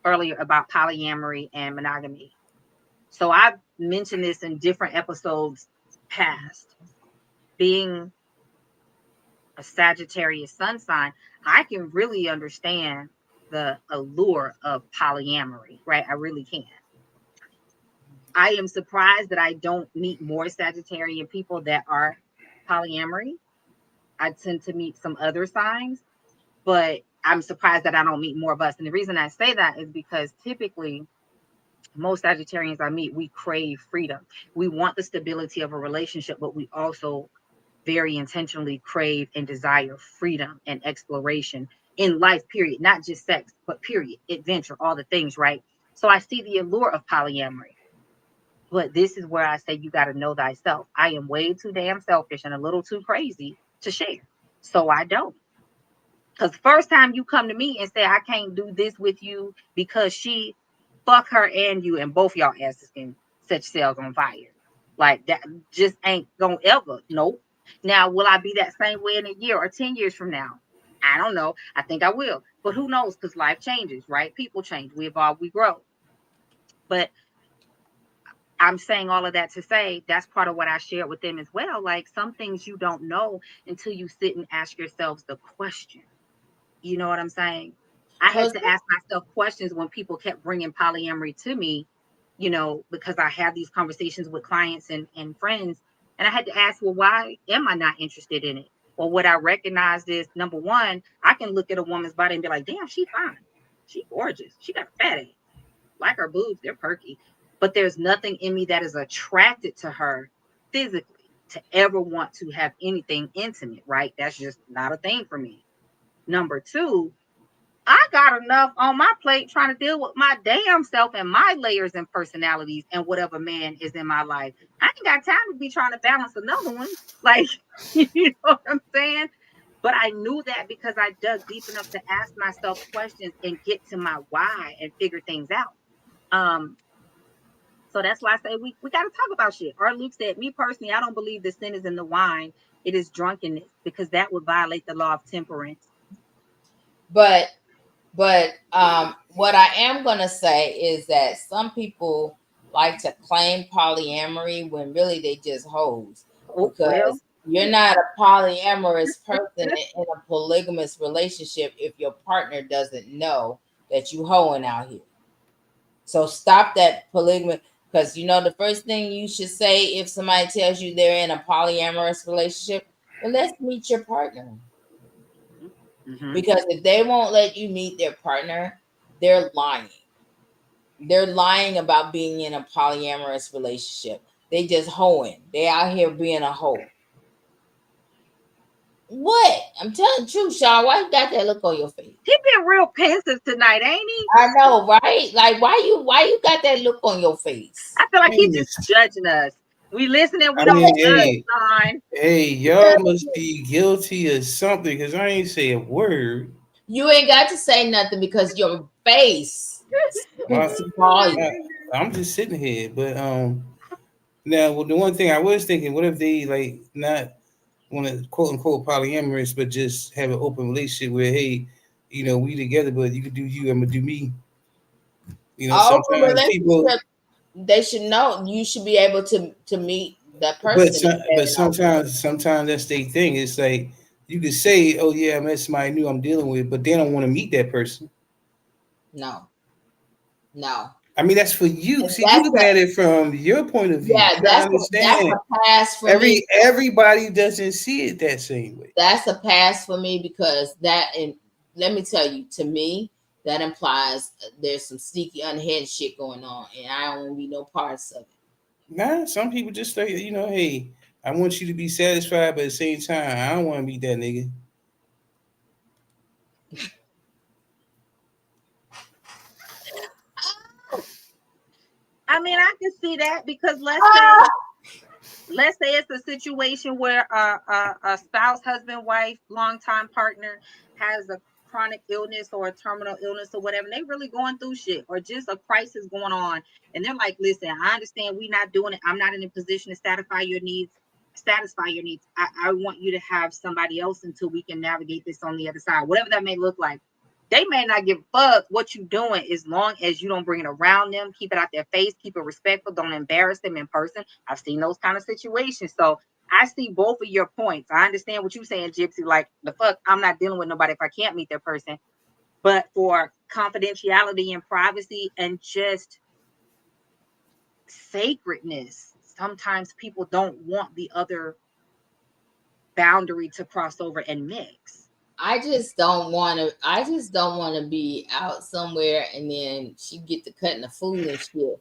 earlier about polyamory and monogamy. So I've mentioned this in different episodes past. Being a Sagittarius sun sign, I can really understand the allure of polyamory, right? I really can. I am surprised that I don't meet more Sagittarian people that are polyamory. I tend to meet some other signs, but I'm surprised that I don't meet more of us. And the reason I say that is because typically most Sagittarians I meet, we crave freedom. We want the stability of a relationship, but we also very intentionally crave and desire freedom and exploration in life, period. Not just sex, but period, adventure, all the things, right? So I see the allure of polyamory. But this is where I say you got to know thyself. I am way too damn selfish and a little too crazy to share. So I don't. Because the first time you come to me and say, I can't do this with you because she, fuck her and you, and both y'all asses can set yourselves on fire. Like that just ain't gonna ever. Nope. Now, will I be that same way in a year or 10 years from now? I don't know. I think I will. But who knows? Because life changes, right? People change. We evolve, we grow. But I'm saying all of that to say that's part of what I shared with them as well. Like some things you don't know until you sit and ask yourselves the question. You know what I'm saying? I had Well, to ask myself questions when people kept bringing polyamory to me, because I have these conversations with clients and friends. And I had to ask, well, why am I not interested in it? Or what I recognize is number one, I can look at a woman's body and be like, damn, she fine. She gorgeous. She got a fat ass. Like her boobs, they're perky. But there's nothing in me that is attracted to her physically to ever want to have anything intimate, right? That's just not a thing for me. Number two, I got enough on my plate trying to deal with my damn self and my layers and personalities and whatever man is in my life. I ain't got time to be trying to balance another one. Like, you know what I'm saying? But I knew that because I dug deep enough to ask myself questions and get to my why and figure things out. Um, so that's why I say we got to talk about shit. Or Luke said, me personally, I don't believe the sin is in the wine. It is drunkenness because that would violate the law of temperance. but what I am gonna say is that some people like to claim polyamory when really they just hoes, Oh, well, because you're not a polyamorous person in a polygamous relationship if your partner doesn't know that you hoeing out here. So stop that polygamy, because the first thing you should say if somebody tells you they're in a polyamorous relationship, well, let's meet your partner. mm-hmm. Because if they won't let you meet their partner, they're lying. They're lying about being in a polyamorous relationship. They just hoeing. They out here being a hoe. What? I'm telling the truth, Sean. Why you got that look on your face? He been real pensive tonight, ain't he? I know, right? Like, why you got that look on your face? I feel like he Hey, just judging us. We listening, we I don't mean, judge, hey, son. hey, y'all must be guilty of something because I ain't say a word. You ain't got to say nothing because your face I, speaks volume. I'm just sitting here, but now well, the one thing I was thinking, what if they like not want to quote unquote polyamorous, but just have an open relationship where hey, we together, but you could do you, I'm gonna do me. An open Sometimes people, relationship, they should know you should be able to meet that but person if they're but in an open relationship. sometimes that's their thing. It's like you could say, oh yeah, I met somebody new I'm dealing with, but they don't want to meet that person. No, no. I mean, that's for you. And See, you looking at it from your point of view. yeah, You don't that's understand. a pass for me. Everybody doesn't see it that same way. That's a pass for me because that, and let me tell you, to me, that implies there's some sneaky unhinged shit going on, and I don't want to be no parts of it. Nah, some people just say, hey, I want you to be satisfied, but at the same time, I don't want to meet that nigga. I mean, I can see that because Ah! let's say it's a situation where a spouse, husband, wife, longtime partner has a chronic illness or a terminal illness or whatever, and they really going through shit or just a crisis going on, and they're like, listen, I understand we not doing it. I'm not in a position to satisfy your needs. I want you to have somebody else until we can navigate this on the other side, whatever that may look like. They may not give a fuck what you doing as long as you don't bring it around them, keep it out their face, keep it respectful, don't embarrass them in person. I've seen those kind of situations. So I see both of your points. I understand what you're saying, Gypsy. Like, the fuck, I'm not dealing with nobody if I can't meet their person. But for confidentiality and privacy and just sacredness, sometimes people don't want the other boundary to cross over and mix. I just don't want to. I just don't want to be out somewhere and then she get to cutting the food and shit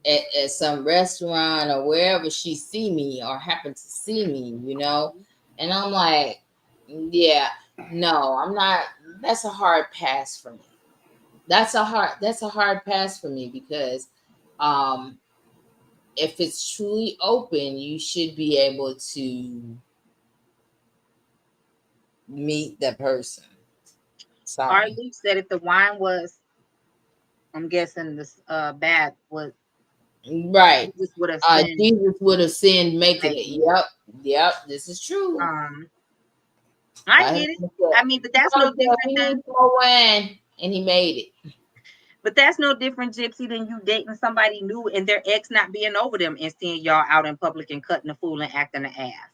at some restaurant or wherever she see me or happen to see me, you know. And I'm like, yeah, no, I'm not. That's a hard pass for me. That's a hard pass for me because, um, if it's truly open, you should be able to meet the person. Our Sorry. Luke said if the wine was, I'm guessing this bad, was Right. Jesus would have sinned Jesus would have sinned making it. making it. Yep. Yep. This is true. Um, I But get it. I mean, but that's no different we than, need more wine, and he made it. but that's no different, Gypsy, than you dating somebody new and their ex not being over them and seeing y'all out in public and cutting the fool and acting the ass.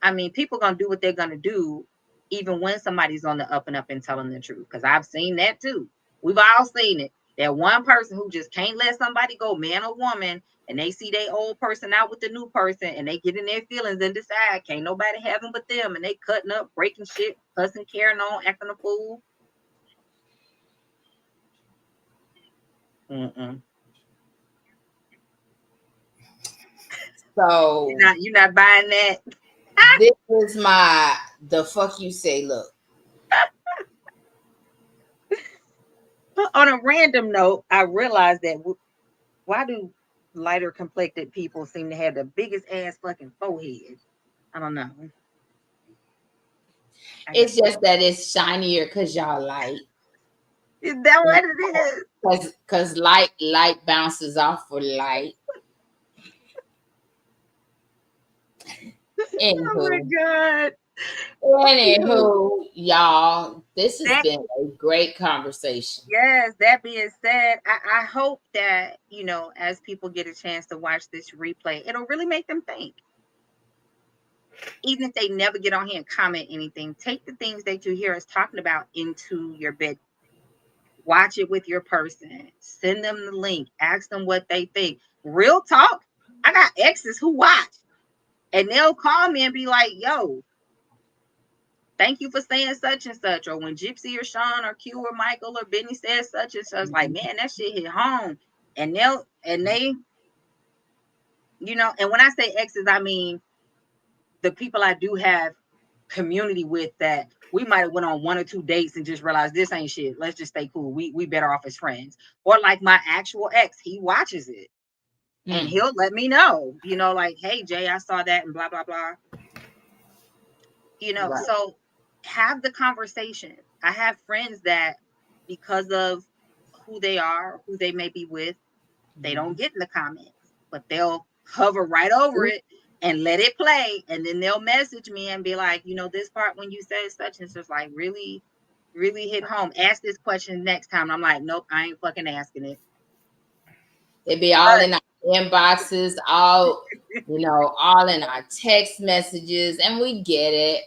I mean, people gonna do what they're gonna do, even when somebody's on the up and up and telling the truth. Because I've seen that too. We've all seen it. That one person who just can't let somebody go, man or woman, and they see their old person out with the new person, and they get in their feelings and decide can't nobody have them but them, and they cutting up, breaking shit, cussing, carrying on, acting a fool. Mm-mm. So You're not buying that. this is my the fuck you say. Look, On a random note, I realized that why do lighter complected people seem to have the biggest ass fucking forehead? I don't know. I guess it's just that it's shinier because y'all light. is that what it is? Because light bounces off for light. Oh my Anywho, god. anywho, y'all, this has That been a great conversation. yes, that being said, I hope that, as people get a chance to watch this replay, it'll really make them think. Even if they never get on here and comment anything, take the things that you hear us talking about into your bed. Watch it with your person. Send them the link. Ask them what they think. Real talk. I got exes who watch and they'll call me and be like, yo, thank you for saying such and such. Or when Gypsy or Sean or Q or Michael or Benny says such and such, like, man, that shit hit home. And they, and when I say exes, I mean the people I do have community with that we might have went on 1 or 2 dates and just realized this ain't shit. Let's just stay cool. We better off as friends. Or like my actual ex, he watches it and he'll let me know, like, hey Jay, I saw that and blah blah blah. Right. So have the conversation. I have friends that because of who they are, who they may be with, they don't get in the comments, but they'll hover right over it and let it play. And then they'll message me and be like, this part when you said such and such, like really, really hit home. Ask this question next time. I'm like, nope, I ain't fucking asking it. They be all in our inboxes, all all in our text messages, and we get it.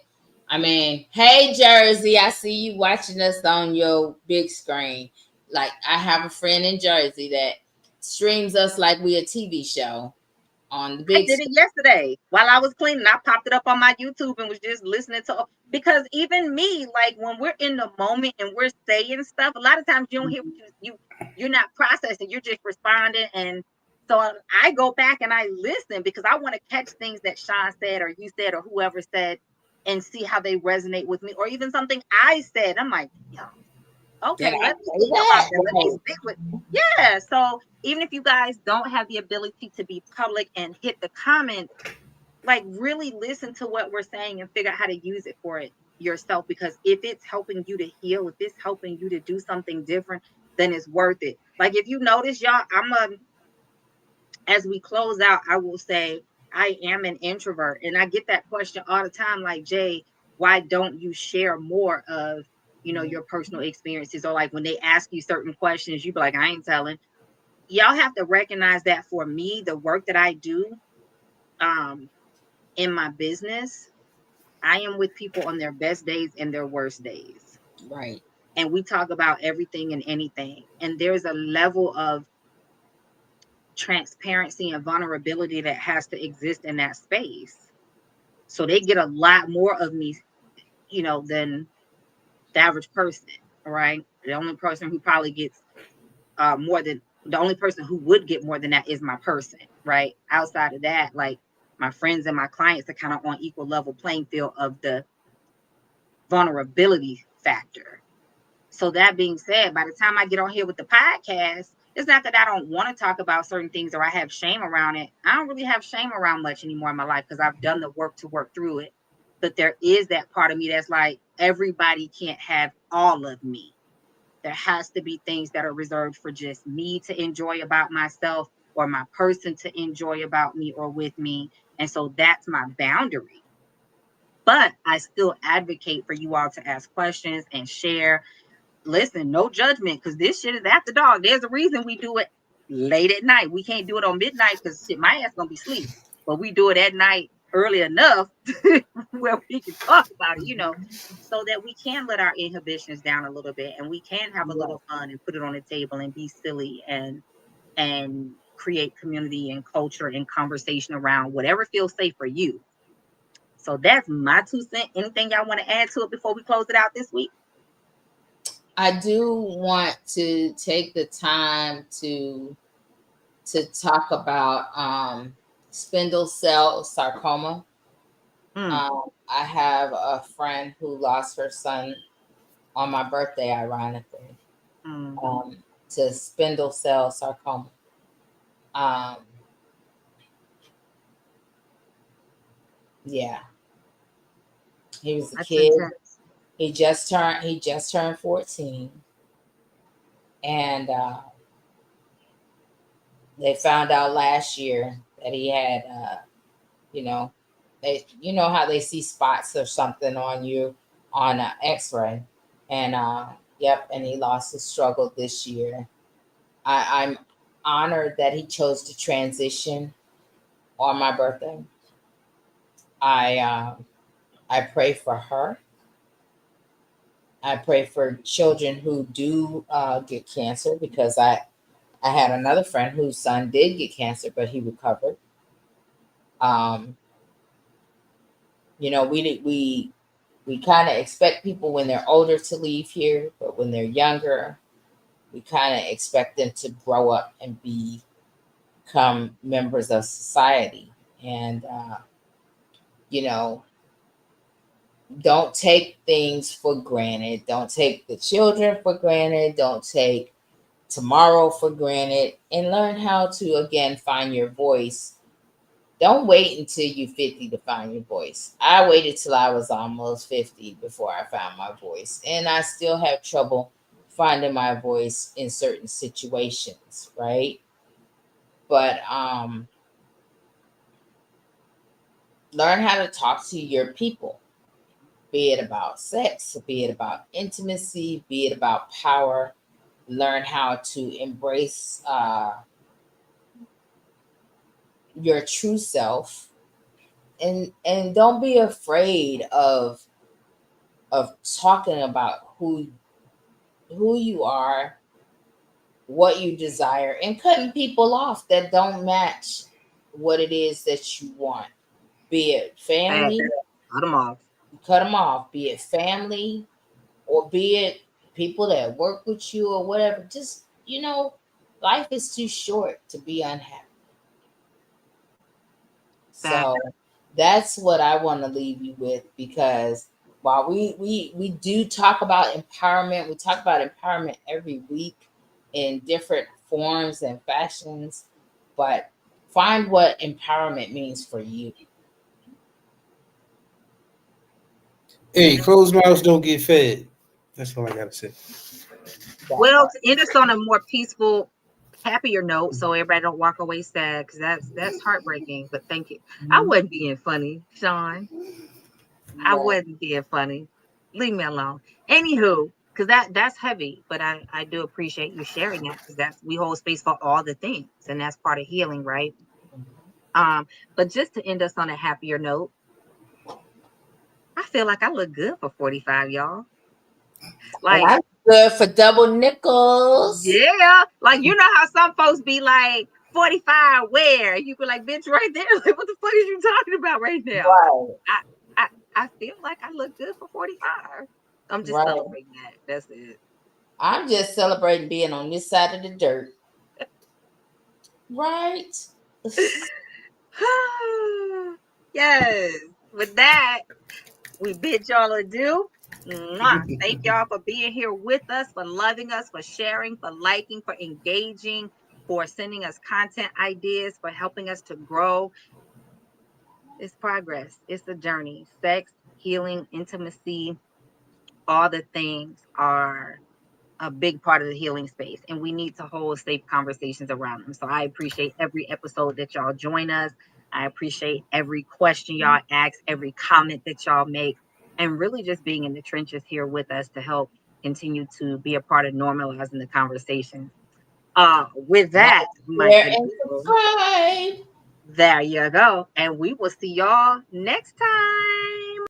I mean, hey Jersey, I see you watching us on your big screen. Like I have a friend in Jersey that streams us like we a TV show on the I big did it screen. yesterday while I was cleaning. I popped it up on my YouTube and was just listening to, because even me, like when we're in the moment and we're saying stuff, a lot of times you don't hear what you're not processing, you're just responding. And so I go back and I listen because I want to catch things that Sean said or you said or whoever said and see how they resonate with me, or even something I said. I'm like, yo, Did okay, I let me say think about that? that. Let me stick with. Yeah. So even if you guys don't have the ability to be public and hit the comments, like really listen to what we're saying and figure out how to use it for it yourself. Because if it's helping you to heal, if it's helping you to do something different, then it's worth it. Like if you notice, y'all, as we close out, I will say I am an introvert, and I get that question all the time. Like, Jay, why don't you share more of your personal experiences? Or like when they ask you certain questions, you be like, I ain't telling. Y'all have to recognize that for me, the work that I do in my business, I am with people on their best days and their worst days. Right. And we talk about everything and anything. And there's a level of transparency and vulnerability that has to exist in that space. So they get a lot more of me, than the average person, right? The only person who probably gets more than the only person who would get more than that is my person, right? Outside of that, like my friends and my clients are kind of on equal level playing field of the vulnerability factor. So that being said, by the time I get on here with the podcast, it's not that I don't want to talk about certain things or I have shame around it. I don't really have shame around much anymore in my life because I've done the work to work through it. But there is that part of me that's like, everybody can't have all of me. There has to be things that are reserved for just me to enjoy about myself or my person to enjoy about me or with me. And so that's my boundary. But I still advocate for you all to ask questions and share. Listen, no judgment, because this shit is after dark. There's a reason we do it late at night. We can't do it on midnight because shit, my ass gonna be asleep. But we do it at night early enough where we can talk about it, so that we can let our inhibitions down a little bit and we can have a little fun and put it on the table and be silly and create community and culture and conversation around whatever feels safe for you. So that's my 2 cents. Anything y'all want to add to it before we close it out this week? I do want to take the time to talk about spindle cell sarcoma. I have a friend who lost her son on my birthday, ironically, to spindle cell sarcoma. Yeah, he was a That's kid. intense. He just turned 14, and they found out last year that he had, you know how they see spots or something on you on an X-ray, and yep, and he lost his struggle this year. I'm honored that he chose to transition on my birthday. I pray for her. I pray for children who do get cancer, because I had another friend whose son did get cancer, but he recovered. We kind of expect people when they're older to leave here, but when they're younger, we kind of expect them to grow up and become members of society. And don't take things for granted. Don't take the children for granted. Don't take tomorrow for granted, and learn how to, again, find your voice. Don't wait until you're 50 to find your voice. I waited till I was almost 50 before I found my voice, and I still have trouble finding my voice in certain situations, right? But learn how to talk to your people, be it about sex, be it about intimacy, be it about power. Learn how to embrace your true self, and don't be afraid of talking about who you are, what you desire, and cutting people off that don't match what it is that you want. Be it family, Cut them off. cut them off. Be it family, or be it people that work with you or whatever. Just, life is too short to be unhappy. So that's what I want to leave you with, because while we do talk about empowerment, we talk about empowerment every week in different forms and fashions, but find what empowerment means for you. Hey, closed mouths don't get fed. That's all I gotta say. Well, to end us on a more peaceful, happier note, so everybody don't walk away sad, because that's heartbreaking. But thank you. I wasn't being funny, Sean. I wasn't being funny. Leave me alone. Anywho, because that's heavy, but I do appreciate you sharing that, because we hold space for all the things, and that's part of healing, right? But just to end us on a happier note, I feel like I look good for 45, y'all. Like, that's good for double nickels. yeah, like, you know how some folks be like, 45 where? You be like, bitch, right there. Like, what the fuck is you talking about right now? Right. I feel like I look good for 45. I'm just Right. celebrating that. That's it. I'm just celebrating being on this side of the dirt. Right. Yes. With that, we bid y'all adieu. Mwah. Thank y'all for being here with us, for loving us, for sharing, for liking, for engaging, for sending us content ideas, for helping us to grow. It's progress. It's a journey. Sex, healing, intimacy, all the things are a big part of the healing space, and we need to hold safe conversations around them. So I appreciate every episode that y'all join us. I appreciate every question y'all ask, every comment that y'all make, and really just being in the trenches here with us to help continue to be a part of normalizing the conversation. With that, my Share good and people, subscribe. there you go, and we will see y'all next time.